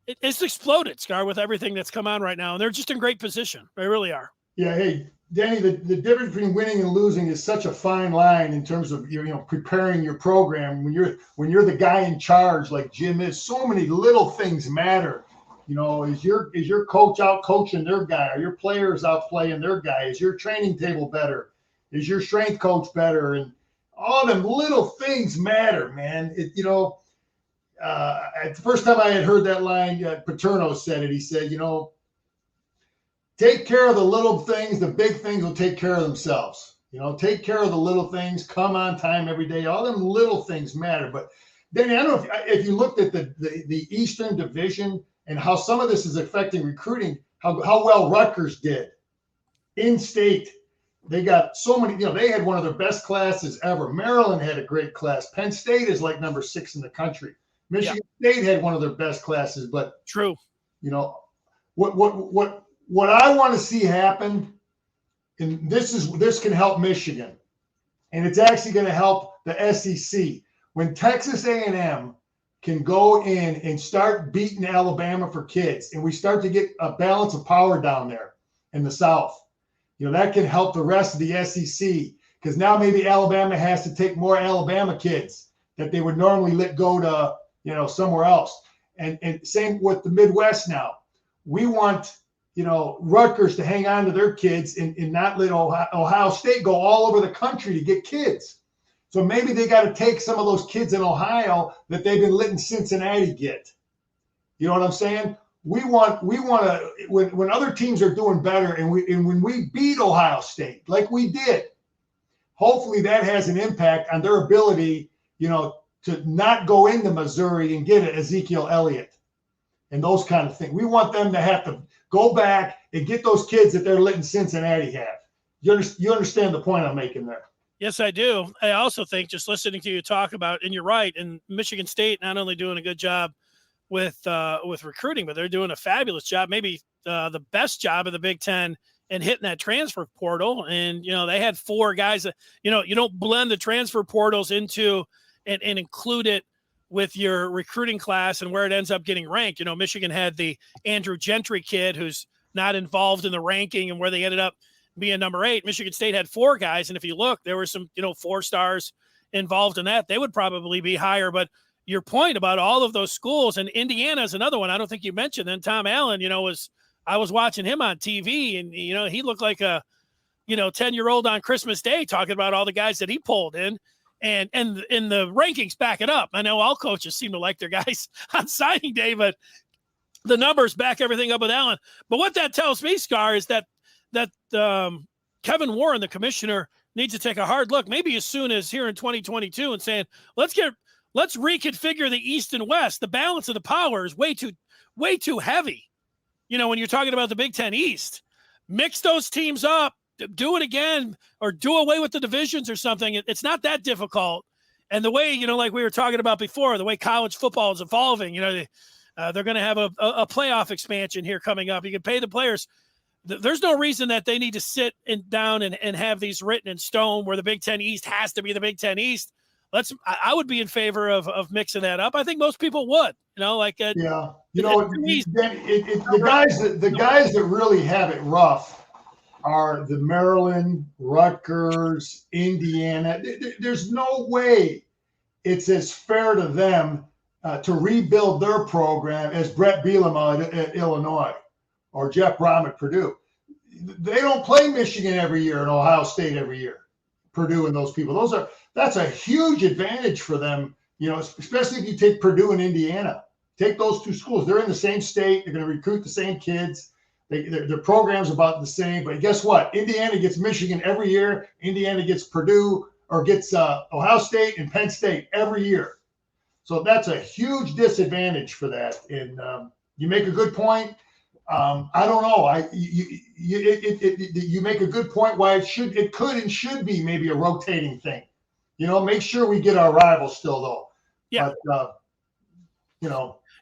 it's exploded, Scar, with everything that's come on right now. And they're just in great position. They really are. Yeah. Hey, Danny, the difference between winning and losing is such a fine line in terms of, preparing your program. When you're the guy in charge, like Jim is, so many little things matter. Is your coach out coaching their guy? Are your players out playing their guy? Is your training table better? Is your strength coach better? And all them little things matter, man. The first time I had heard that line, Paterno said it. He said, take care of the little things. The big things will take care of themselves. Take care of the little things. Come on time every day. All them little things matter. But Danny, I don't know if you looked at the Eastern Division and how some of this is affecting recruiting, how well Rutgers did in state. They got so many, they had one of their best classes ever. Maryland had a great class. Penn State is like number 6 in the country. Michigan State had one of their best classes, but true. What I want to see happen, and this can help Michigan, and it's actually going to help the SEC. When Texas A&M can go in and start beating Alabama for kids, and we start to get a balance of power down there in the South, that can help the rest of the SEC, because now maybe Alabama has to take more Alabama kids that they would normally let go to somewhere else. And same with the Midwest now. We want, Rutgers to hang on to their kids and not let Ohio State go all over the country to get kids. So maybe they got to take some of those kids in Ohio that they've been letting Cincinnati get. You know what I'm saying? We want to, when other teams are doing better and when we beat Ohio State like we did, hopefully that has an impact on their ability, to not go into Missouri and get Ezekiel Elliott and those kind of things. We want them to have to go back and get those kids that they're letting Cincinnati have. You understand the point I'm making there? Yes, I do. I also think, just listening to you talk about, and you're right, and Michigan State not only doing a good job with recruiting, but they're doing a fabulous job, maybe the best job of the Big Ten, and hitting that transfer portal. And, they had 4 guys that, you don't blend the transfer portals into and include it with your recruiting class and where it ends up getting ranked. Michigan had the Andrew Gentry kid who's not involved in the ranking and where they ended up being number 8. Michigan State had 4 guys. And if you look, there were some, 4 stars involved in that. They would probably be higher. But your point about all of those schools, and Indiana is another one I don't think you mentioned. Then Tom Allen, I was watching him on TV, and, he looked like a, 10-year-old on Christmas Day talking about all the guys that he pulled in. And the rankings back it up. I know all coaches seem to like their guys on signing day, but the numbers back everything up with Allen. But what that tells me, Scar, is that Kevin Warren, the commissioner, needs to take a hard look, maybe as soon as here in 2022, and saying, let's reconfigure the East and West. The balance of the power is way too heavy. When you're talking about the Big Ten East, mix those teams up. Do it again, or do away with the divisions or something. It's not that difficult. And the way, like we were talking about before, the way college football is evolving, they're going to have a playoff expansion here coming up. You can pay the players. There's no reason that they need to sit down and have these written in stone where the Big Ten East has to be the Big Ten East. I would be in favor of mixing that up. I think most people would, the guys that really have it rough are the Maryland, Rutgers, Indiana. There's no way it's as fair to them to rebuild their program as Brett Bielema at Illinois or Jeff Brom at Purdue. They don't play Michigan every year and Ohio State every year. Purdue and those people. That's a huge advantage for them, especially if you take Purdue and Indiana. Take those 2 schools. They're in the same state. They're going to recruit the same kids. Their program's about the same, but guess what? Indiana gets Michigan every year. Indiana gets Purdue or gets Ohio State and Penn State every year. So that's a huge disadvantage for that. And you make a good point. I don't know. You make a good point why it could and should be maybe a rotating thing. Make sure we get our rivals still though. Yeah. But,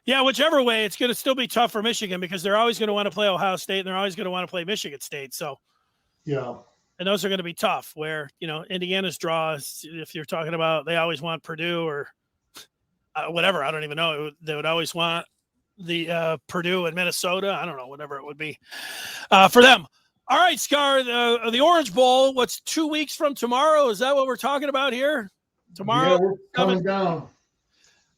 Yeah, whichever way, it's going to still be tough for Michigan because they're always going to want to play Ohio State and they're always going to want to play Michigan State. So, yeah. And those are going to be tough where, Indiana's draw, if you're talking about, they always want Purdue or whatever. I don't even know. They would always want the Purdue and Minnesota. I don't know, whatever it would be for them. All right, Scar, the Orange Bowl, what's 2 weeks from tomorrow? Is that what we're talking about here? Tomorrow? Yeah, we're coming down.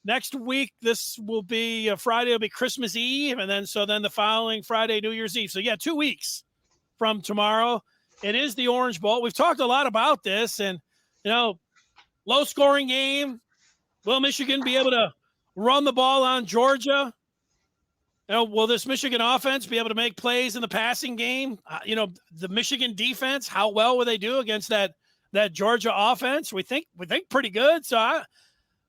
Next week, this will be Friday. It'll be Christmas Eve, and then the following Friday, New Year's Eve. So 2 weeks from tomorrow, it is the Orange Bowl. We've talked a lot about this, and low scoring game. Will Michigan be able to run the ball on Georgia? Will this Michigan offense be able to make plays in the passing game? The Michigan defense, how well will they do against that Georgia offense? We think pretty good. So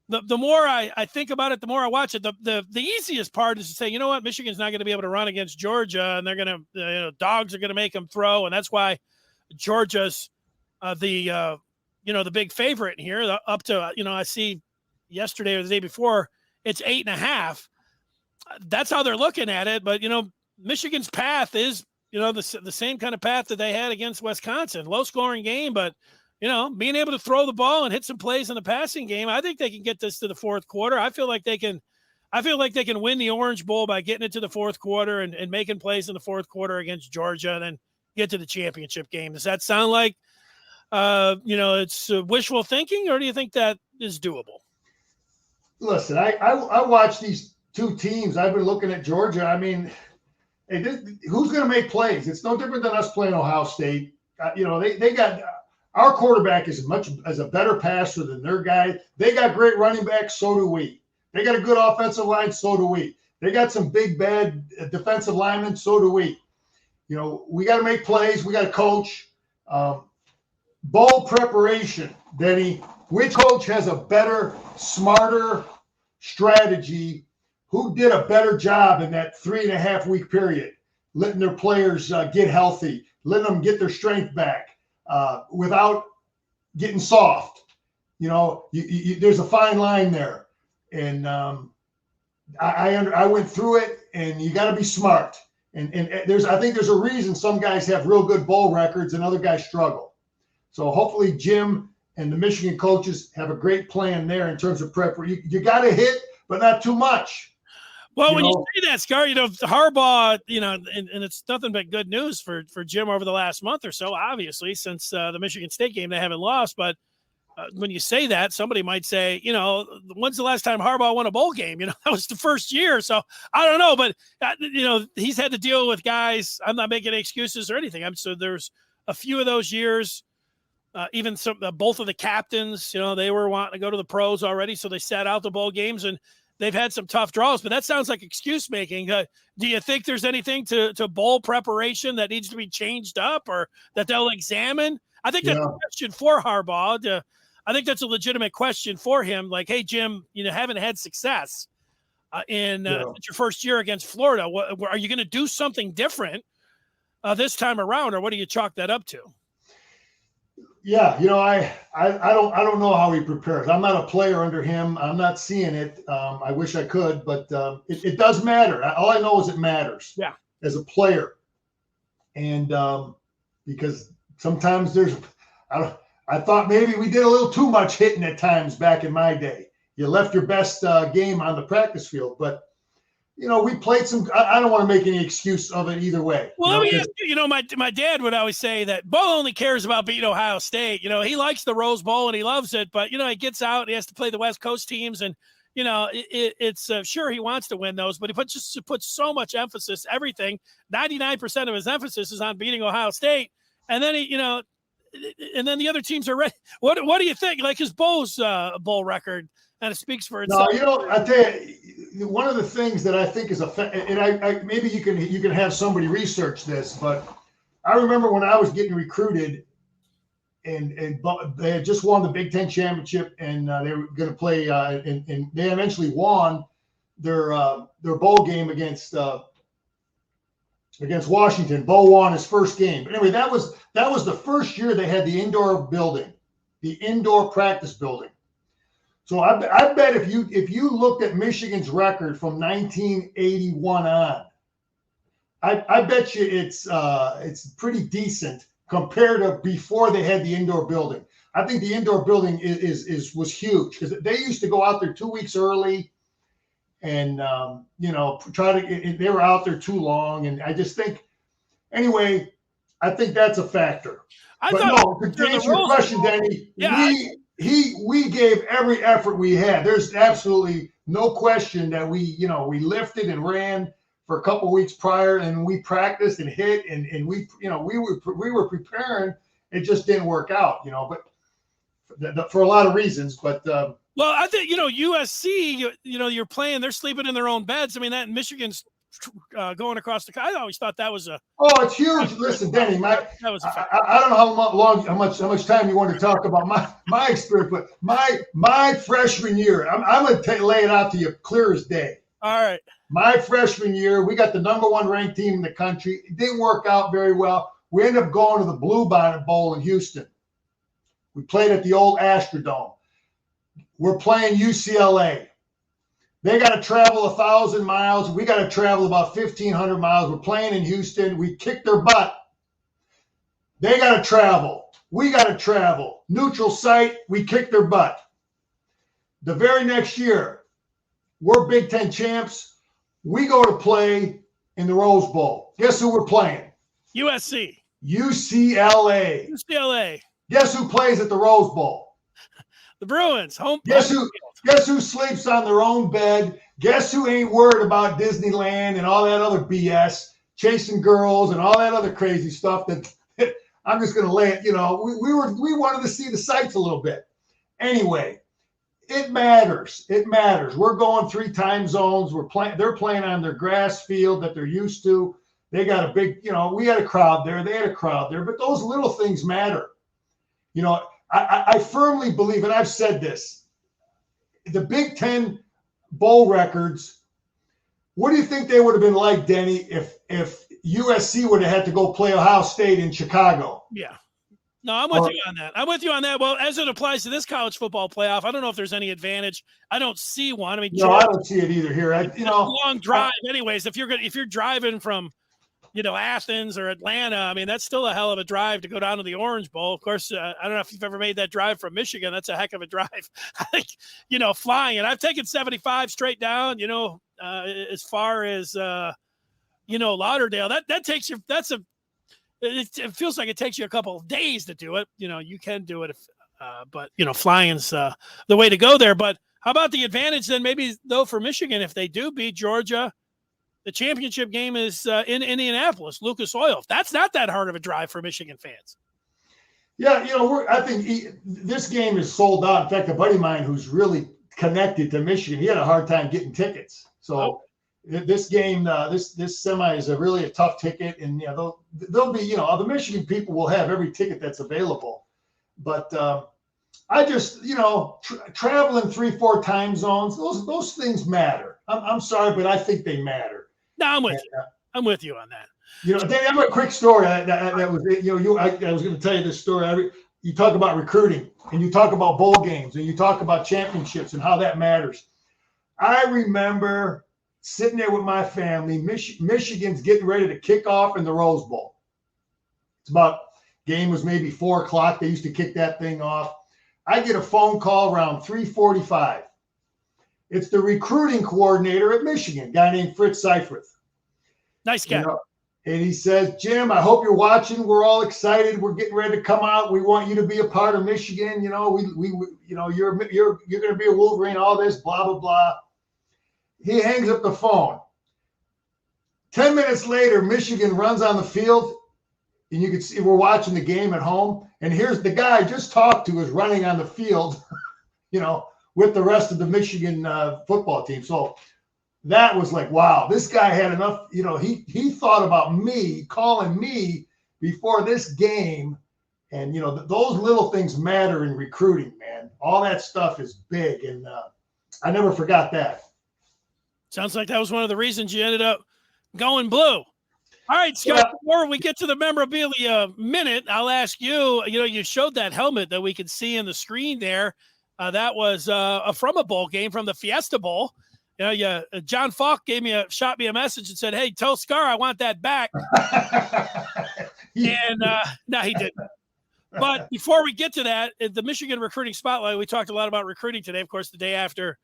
the more I think about it, the more I watch it. The easiest part is to say, Michigan's not going to be able to run against Georgia, and they're going to dogs are going to make them throw, and that's why Georgia's the big favorite in here. Up to I see yesterday or the day before it's 8.5. That's how they're looking at it. But Michigan's path is the same kind of path that they had against Wisconsin. Low scoring game, but being able to throw the ball and hit some plays in the passing game, I think they can get this to the fourth quarter. I feel like they can win the Orange Bowl by getting it to the fourth quarter and making plays in the fourth quarter against Georgia and then get to the championship game. Does that sound like, it's wishful thinking, or do you think that is doable? listen, I watch these two teams. I've been looking at Georgia. I mean, hey, who's going to make plays? It's no different than us playing Ohio State. They got our quarterback is a better passer than their guy. They got great running backs. So do we. They got a good offensive line. So do we. They got some big, bad defensive linemen. So do we. We got to make plays. We got to coach. Bowl preparation, Denny. Which coach has a better, smarter strategy? Who did a better job in that 3.5 week period, letting their players get healthy, letting them get their strength back without getting soft? There's a fine line there. And I went through it, and you got to be smart. And I think there's a reason some guys have real good bowl records and other guys struggle. So hopefully Jim and the Michigan coaches have a great plan there in terms of prep. You got to hit, but not too much. Well, when you say that, Scar, Harbaugh, and it's nothing but good news for Jim over the last month or so, obviously, since the Michigan State game, they haven't lost. But when you say that, somebody might say, when's the last time Harbaugh won a bowl game? That was the first year. So I don't know, but, he's had to deal with guys. I'm not making excuses or anything. So there's a few of those years. Even both of the captains, they were wanting to go to the pros already, so they sat out the bowl games, and they've had some tough draws. But that sounds like excuse making. Do you think there's anything to bowl preparation that needs to be changed up or that they'll examine? I think that's a question for Harbaugh. I think that's a legitimate question for him. Like, hey, Jim, haven't had success in your first year against Florida. Are you going to do something different this time around, or what do you chalk that up to? Yeah, I don't know how he prepares. I'm not a player under him. I'm not seeing it. I wish I could, but it does matter. All I know is it matters. Yeah. As a player, and because sometimes I thought maybe we did a little too much hitting at times back in my day. You left your best game on the practice field, but. We played some. I don't want to make any excuse of it either way. Well, let me ask you. My dad would always say that Bo only cares about beating Ohio State. He likes the Rose Bowl and he loves it, but he gets out and he has to play the West Coast teams, and it's sure he wants to win those, but he puts so much emphasis. Everything 99% of his emphasis is on beating Ohio State, and then and then the other teams are ready. What do you think? Like his Bo's bowl record. And it speaks for itself. No, I tell you, one of the things that I think is and maybe you can have somebody research this, but I remember when I was getting recruited, and they had just won the Big Ten championship, and they were going to play, and they eventually won their bowl game against Washington. Bo won his first game. But anyway, that was the first year they had the indoor building, the indoor practice building. So I bet if you looked at Michigan's record from 1981 on, I bet you it's pretty decent compared to before they had the indoor building. I think the indoor building was huge because they used to go out there 2 weeks early, and they were out there too long, and I just think anyway. I think that's a factor. To answer your question, Danny, we gave every effort we had. There's absolutely no question that we lifted and ran for a couple of weeks prior, and we practiced and hit, and we were preparing. It just didn't work out, but for a lot of reasons. But well, I think USC, you're playing. They're sleeping in their own beds. I mean, that Michigan's going across the. I always thought that was it's huge. Listen, Denny, I don't know how much time you want to talk about my experience, but my freshman year, I'm going to lay it out to you clear as day. All right. My freshman year, we got the #1 ranked team in the country. It didn't work out very well. We ended up going to the Bluebonnet Bowl in Houston. We played at the old Astrodome. We're playing UCLA. They got to travel 1,000 miles. We got to travel about 1,500 miles. We're playing in Houston. We kicked their butt. They got to travel. We got to travel. Neutral site. We kicked their butt. The very next year, we're Big Ten champs. We go to play in the Rose Bowl. Guess who we're playing? USC. UCLA. UCLA. Guess who plays at the Rose Bowl? The Bruins. Home. Guess who? Guess who sleeps on their own bed? Guess who ain't worried about Disneyland and all that other BS, chasing girls and all that other crazy stuff that I'm just going to lay it, we wanted to see the sights a little bit. Anyway, it matters. It matters. We're going 3 time zones. They're playing on their grass field that they're used to. They got a big, we had a crowd there. They had a crowd there, but those little things matter. I firmly believe, and I've said this, the Big Ten bowl records, what do you think they would have been like, Denny, if USC would have had to go play Ohio State in Chicago? Yeah. No, I'm with you on that. I'm with you on that. Well, as it applies to this college football playoff, I don't know if there's any advantage. I don't see one. I mean, no, I don't see it either here. Long drive, anyways. If you're driving from, Athens or Atlanta, I mean, that's still a hell of a drive to go down to the Orange Bowl. Of course, I don't know if you've ever made that drive from Michigan. That's a heck of a drive. I think, flying. And I've taken 75 straight down, as far as, Lauderdale. That takes you. It feels like it takes you a couple of days to do it. You can do it, but flying's the way to go there. But how about the advantage then? Maybe though for Michigan, if they do beat Georgia, the championship game is in Indianapolis, Lucas Oil. That's not that hard of a drive for Michigan fans. Yeah, I think this game is sold out. In fact, a buddy of mine who's really connected to Michigan, he had a hard time getting tickets. So this game, this semi is really a tough ticket, and they'll be, the Michigan people will have every ticket that's available. But I just, traveling 3-4 time zones, those things matter. I'm sorry, but I think they matter. No, I'm with you. I'm with you on that. Danny, I have a quick story that was, I was going to tell you this story. You talk about recruiting, and you talk about bowl games, and you talk about championships and how that matters. I remember sitting there with my family. Michigan's getting ready to kick off in the Rose Bowl. Game was maybe 4:00. They used to kick that thing off. I get a phone call around 3:45. It's the recruiting coordinator at Michigan, a guy named Fritz Seifert. Nice guy. And he says, Jim, I hope you're watching. We're all excited. We're getting ready to come out. We want you to be a part of Michigan. You're going to be a Wolverine, all this, blah, blah, blah. He hangs up the phone. 10 minutes later, Michigan runs on the field, and you can see we're watching the game at home. And here's the guy I just talked to is running on the field, with the rest of the Michigan football team. So that was like, wow, this guy had enough, he thought about me, calling me before this game. And, those little things matter in recruiting, man. All that stuff is big. And I never forgot that. Sounds like that was one of the reasons you ended up going blue. All right, Scott, before we get to the Memorabilia Minute, I'll ask you, you showed that helmet that we could see in the screen there. That was from a bowl game, from the Fiesta Bowl. John Falk shot me a message and said, "Hey, tell Scar I want that back." And no, he didn't. But before we get to that, the Michigan recruiting spotlight, we talked a lot about recruiting today, of course, the day after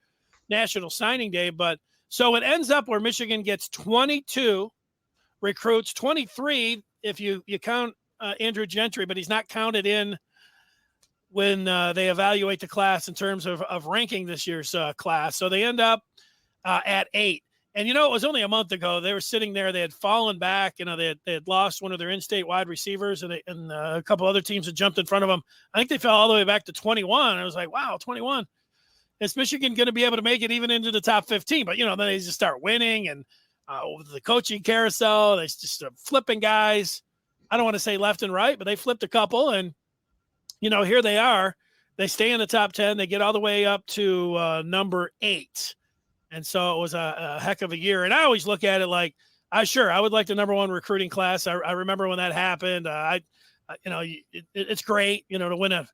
National Signing Day. But so it ends up where Michigan gets 22 recruits, 23 if you count Andrew Gentry, but he's not counted in when they evaluate the class in terms of ranking this year's class. So they end up at 8. And, it was only a month ago. They were sitting there. They had fallen back. They had lost one of their in-state wide receivers, and a couple other teams had jumped in front of them. I think they fell all the way back to 21. I was like, wow, 21. Is Michigan going to be able to make it even into the top 15? But, then they just start winning, and with the coaching carousel, they just flipping guys. I don't want to say left and right, but they flipped a couple, and here they are. They stay in the top 10. They get all the way up to number 8. And so it was a heck of a year. And I always look at it like, I would like the number 1 recruiting class. I remember when that happened. It's great, to win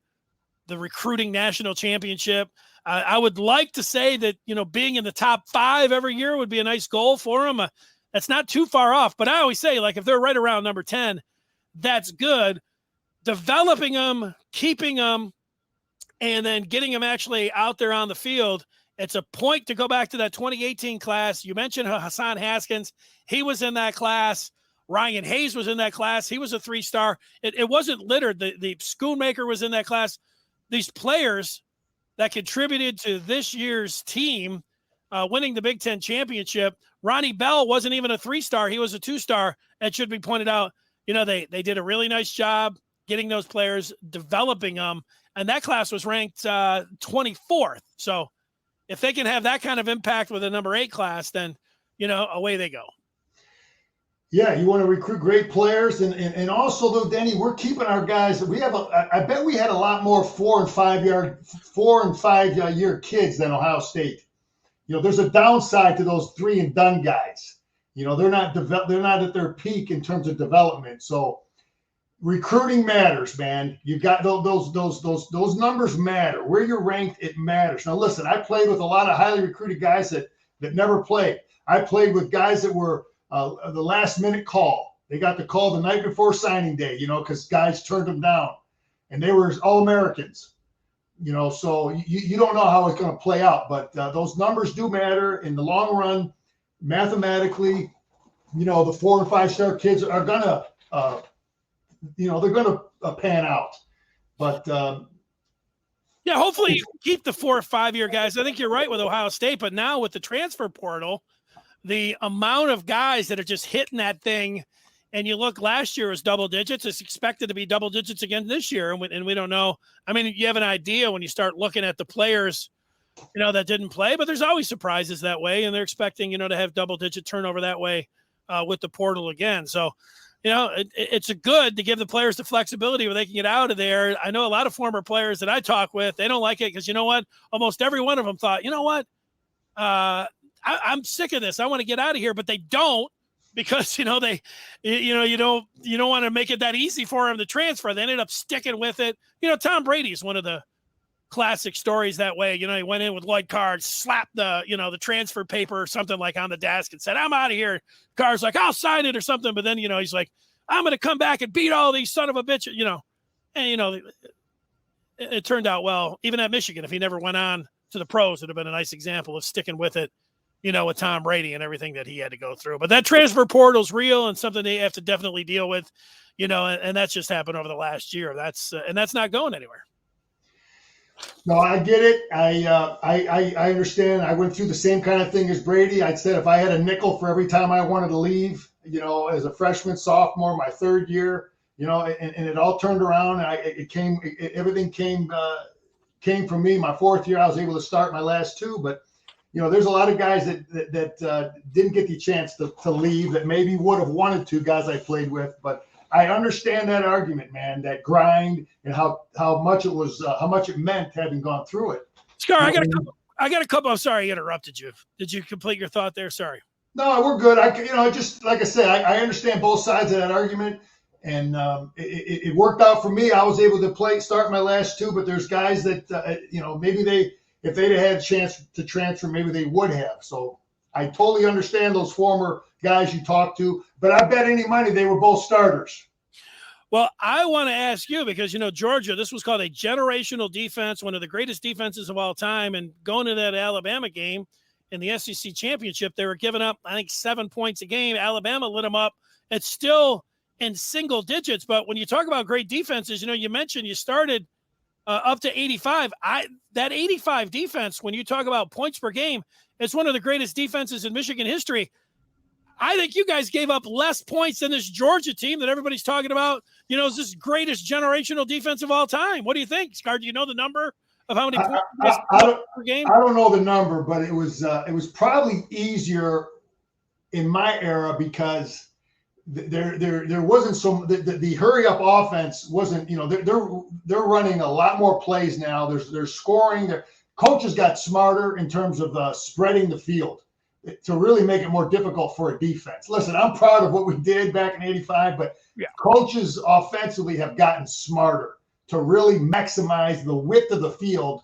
the recruiting national championship. I would like to say that, being in the top 5 every year would be a nice goal for them. That's not too far off. But I always say, like, if they're right around number 10, that's good. Developing them, keeping them, and then getting them actually out there on the field. It's a point to go back to that 2018 class. You mentioned Hassan Haskins. He was in that class. Ryan Hayes was in that class. He was a 3-star. It wasn't littered. The Schoonmaker was in that class. These players that contributed to this year's team winning the Big Ten championship. Ronnie Bell wasn't even a 3-star. He was a 2-star. It should be pointed out, they did a really nice job getting those players, developing them. And that class was ranked 24th. So if they can have that kind of impact with a number 8 class, then, away they go. Yeah, you want to recruit great players. And also, though, Denny, we're keeping our guys. I bet we had a lot more 4 and 5 year kids than Ohio State. There's a downside to those 3 and done guys. They're not at their peak in terms of development. So recruiting matters, man. You got those numbers matter. Where you're ranked, it matters. Now, listen, I played with a lot of highly recruited guys that never played. I played with guys that were the last minute call. They got the call the night before signing day, because guys turned them down, and they were All-Americans. So you don't know how it's going to play out, but those numbers do matter in the long run. Mathematically, the 4 and 5 star kids are gonna, they're gonna pan out. But yeah, hopefully you keep the 4 or 5 year guys. I think you're right with Ohio State, but now with the transfer portal, the amount of guys that are just hitting that thing. And you look, last year was double digits. It's expected to be double digits again this year. And we don't know. I mean, you have an idea when you start looking at the players, that didn't play, but there's always surprises that way. And they're expecting, to have double digit turnover that way with the portal again. So, it's a good to give the players the flexibility where they can get out of there. I know a lot of former players that I talk with, they don't like it because almost every one of them thought, I'm sick of this. I want to get out of here, but they don't. Because, you don't want to make it that easy for them to transfer. They ended up sticking with it. Tom Brady is one of the classic stories that way. He went in with Lloyd Carr, slapped the transfer paper or something like on the desk and said, I'm out of here. Carr's like, I'll sign it or something. But then, he's like, I'm going to come back and beat all these son of a bitch, and, it turned out well, even at Michigan. If he never went on to the pros, it'd have been a nice example of sticking with it. With Tom Brady and everything that he had to go through. But that transfer portal is real and something they have to definitely deal with, and that's just happened over the last year. That's not going anywhere. No, I get it. I understand. I went through the same kind of thing as Brady. I'd said if I had a nickel for every time I wanted to leave, as a freshman, sophomore, my 3rd year, and it all turned around. Everything came from me. My 4th year, I was able to start my last 2, but there's a lot of guys that didn't get the chance to leave that maybe would have wanted to, guys I played with. But I understand that argument, man, that grind and how much it was, how much it meant having gone through it. Scar, I got a couple. I'm sorry I interrupted you. Did you complete your thought there? Sorry. No, we're good. Just like I said, I understand both sides of that argument. And it worked out for me. I was able to start my last 2, but there's guys that, maybe if they'd have had a chance to transfer, maybe they would have. So I totally understand those former guys you talked to, but I bet any money they were both starters. Well, I want to ask you because, Georgia, this was called a generational defense, one of the greatest defenses of all time. And going to that Alabama game in the SEC championship, they were giving up, I think, 7 points a game. Alabama lit them up. It's still in single digits. But when you talk about great defenses, you mentioned you started up to 85. That 85 defense, when you talk about points per game, it's one of the greatest defenses in Michigan history. I think you guys gave up less points than this Georgia team that everybody's talking about. Is this greatest generational defense of all time? What do you think, Scar? Do you know the number of how many points per game? I don't know the number, but it was probably easier in my era because there wasn't the hurry up offense wasn't, they're running a lot more plays now. They're scoring. Their coaches got smarter in terms of spreading the field to really make it more difficult for a defense. Listen, I'm proud of what we did back in '85, but coaches offensively have gotten smarter to really maximize the width of the field,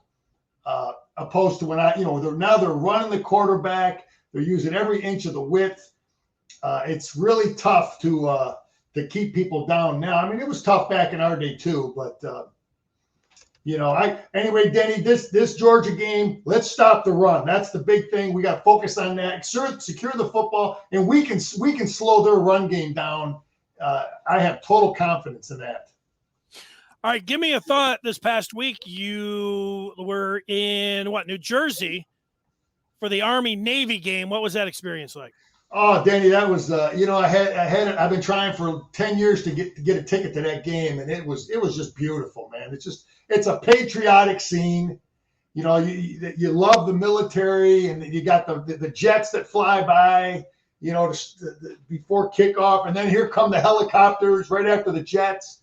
opposed to when they're running the quarterback. They're using every inch of the width. It's really tough to keep people down now. I mean, it was tough back in our day too, but anyway, Denny, this Georgia game, let's stop the run. That's the big thing. We got to focus on that. Secure the football, and we can slow their run game down. I have total confidence in that. All right, give me a thought. This past week, you were in New Jersey for the Army-Navy game. What was that experience like? Oh, Danny, that was I've been trying for 10 years to get a ticket to that game, and it was just beautiful, man. It's a patriotic scene. You love the military, and you got the jets that fly by, before kickoff, and then here come the helicopters right after the jets.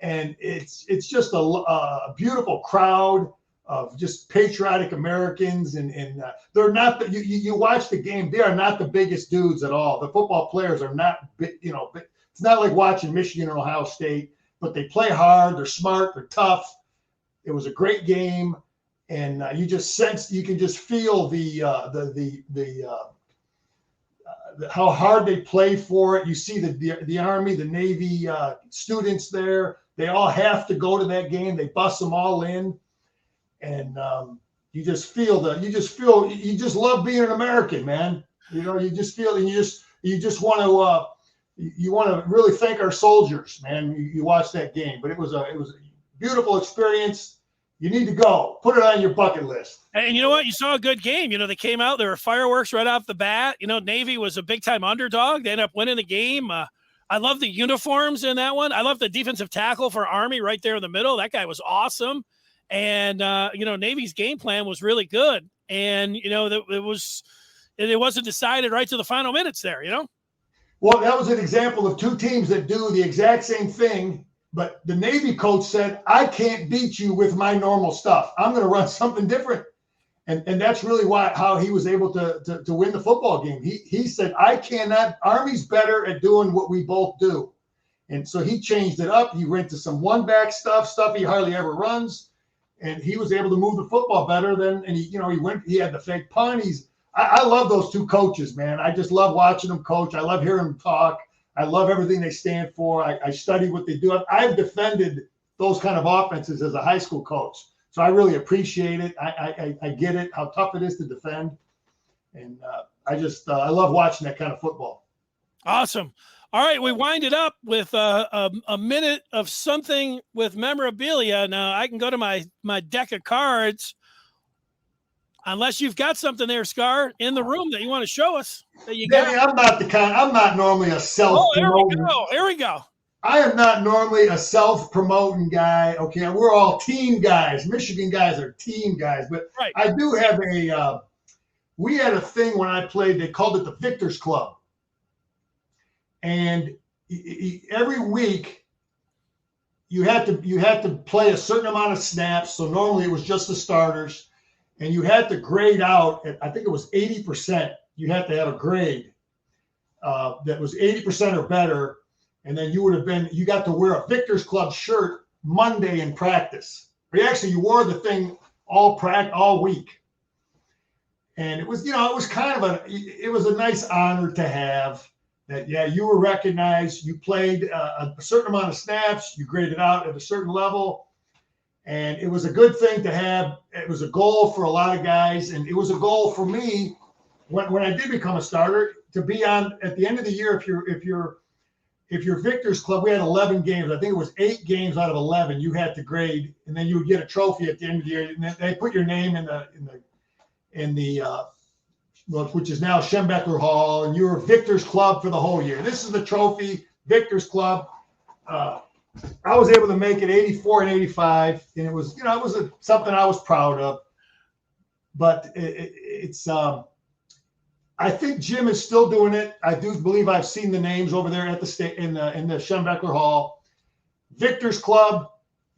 And it's just a beautiful crowd of just patriotic Americans, and they're not you watch the game, they are not the biggest dudes at all. The football players are not it's not like watching Michigan and Ohio State, but they play hard, they're smart, they're tough. It was a great game, and you can just feel how hard they play for it. You see the Army, the Navy students there. They all have to go to that game. They bust them all in, and you just love being an American, man. You just feel, and you just want to really thank our soldiers, man. You watch that game, but it was a beautiful experience. You need to go. Put it on your bucket list. And you know what? You saw a good game. They came out. There were fireworks right off the bat. Navy was a big-time underdog. They ended up winning the game. I love the uniforms in that one. I love the defensive tackle for Army right there in the middle. That guy was awesome. And, Navy's game plan was really good. And, it wasn't decided right to the final minutes there, Well, that was an example of two teams that do the exact same thing. But the Navy coach said, I can't beat you with my normal stuff. I'm going to run something different. And that's really how he was able to win the football game. He said, Army's better at doing what we both do. And so he changed it up. He went to some one-back stuff he hardly ever runs. And he was able to move the football better he had the fake punt. I love those two coaches, man. I just love watching them coach. I love hearing them talk. I love everything they stand for. I study what they do. I've defended those kind of offenses as a high school coach. So I really appreciate it. I get it, how tough it is to defend. And I love watching that kind of football. Awesome. All right, we wind it up with a minute of something with memorabilia. Now, I can go to my deck of cards. Unless you've got something there, Scar, in the room that you want to show us. Danny, I'm not normally a self-promoting. Oh, here we go. I am not normally a self-promoting guy. Okay, we're all team guys. Michigan guys are team guys. But right. I do have we had a thing when I played, they called it the Victors Club. And every week you had to play a certain amount of snaps. So normally it was just the starters. And you had to grade out, I think it was 80%. You had to have a grade that was 80% or better. And then you got to wear a Victors Club shirt Monday in practice. You wore the thing all week. And it was, it was kind of it was a nice honor to have that. Yeah, you were recognized. You played a certain amount of snaps. You graded out at a certain level. And it was a good thing to have. It was a goal for a lot of guys. And it was a goal for me when I did become a starter to be on at the end of the year. If your Victors Club, we had 11 games. I think it was 8 games out of 11 you had to grade, and then you would get a trophy at the end of the year. And they put your name in the which is now Schembeckler Hall, and you were Victors Club for the whole year. This is the trophy, Victors Club. I was able to make it 84 and 85, and it was something I was proud of. But it's I think Jim is still doing it. I do believe I've seen the names over there at the in the Schembeckler Hall. Victors Club,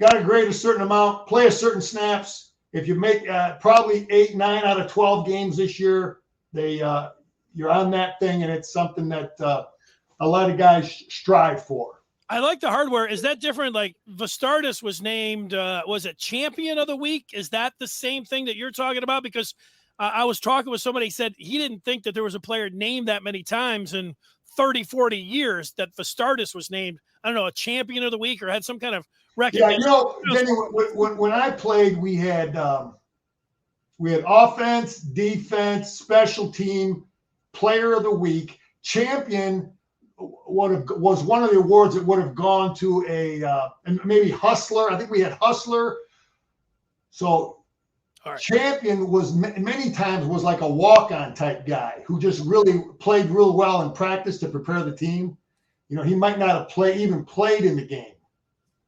got to grade a certain amount, play a certain snaps. If you make probably 8, 9 out of 12 games this year, you're on that thing, and it's something that a lot of guys strive for. I like the hardware. Is that different? Like Vastardis was named, was it champion of the week? Is that the same thing that you're talking about? Because I was talking with somebody, said he didn't think that there was a player named that many times in 30, 40 years that Vastardis was named, I don't know, a champion of the week or had some kind of recognition. Yeah, Denny, when I played, we had offense, defense, special team, player of the week, champion was one of the awards that would have gone to and maybe Hustler. I think we had Hustler. So right. Champion was many times was like a walk-on type guy who just really played real well in practice to prepare the team. You know, he might not have played in the game.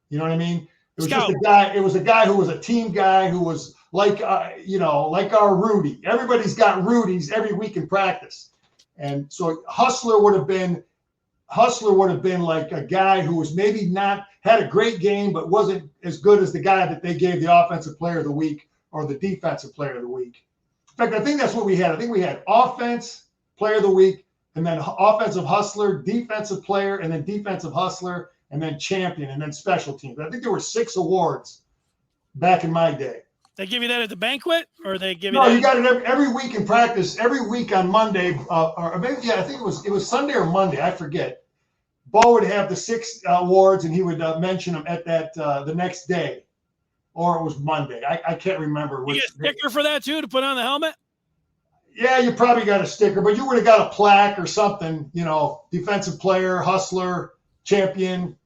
You know what I mean? It was just a guy. It was a guy who was a team guy who was like, like our Rudy. Everybody's got Rudies every week in practice. And so Hustler would have been like a guy who was maybe not had a great game, but wasn't as good as the guy that they gave the offensive player of the week or the defensive player of the week. In fact, I think that's what we had. I think we had offense player of the week, and then offensive hustler, defensive player, and then defensive hustler, and then champion, and then special teams. I think there were 6 awards back in my day. They give you that at the banquet, or they give you? No, that you got it every week in practice. Every week on Monday, or maybe I think it was Sunday or Monday. I forget. Bo would have the 6 awards, and he would mention them at that the next day, or it was Monday. I can't remember. You get a sticker for that too to put on the helmet? Yeah, you probably got a sticker, but you would have got a plaque or something. Defensive player, hustler, champion.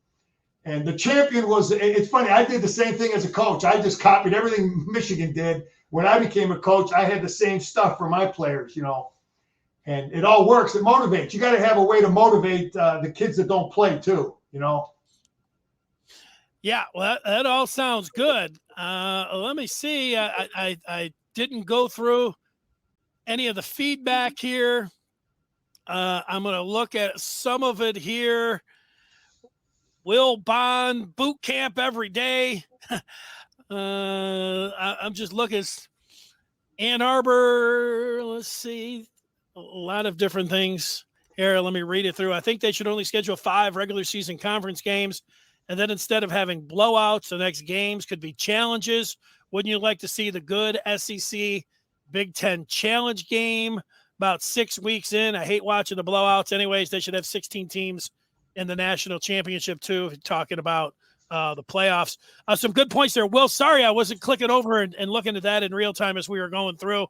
And the champion it's funny, I did the same thing as a coach. I just copied everything Michigan did. When I became a coach, I had the same stuff for my players, and it all works. It motivates. You got to have a way to motivate the kids that don't play too, Yeah, well, that all sounds good. Let me see. I didn't go through any of the feedback here. I'm going to look at some of it here. Will Bond, boot camp every day. I'm just looking. Ann Arbor, let's see. A lot of different things here. Let me read it through. I think they should only schedule 5 regular season conference games. And then instead of having blowouts, the next games could be challenges. Wouldn't you like to see the good SEC Big Ten challenge game about 6 weeks in? I hate watching the blowouts. Anyways, they should have 16 teams in the national championship too, talking about the playoffs. Some good points there. Will, sorry I wasn't clicking over and looking at that in real time as we were going through.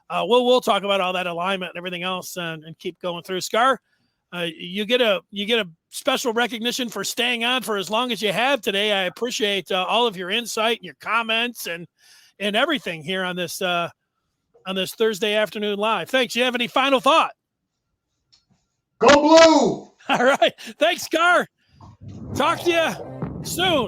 We'll talk about all that alignment and everything else and keep going through. Scar, you get a special recognition for staying on for as long as you have today. I appreciate all of your insight and your comments and everything here on this Thursday afternoon live. Thanks. You have any final thought? Go Blue! All right. Thanks, Scar. Talk to you soon.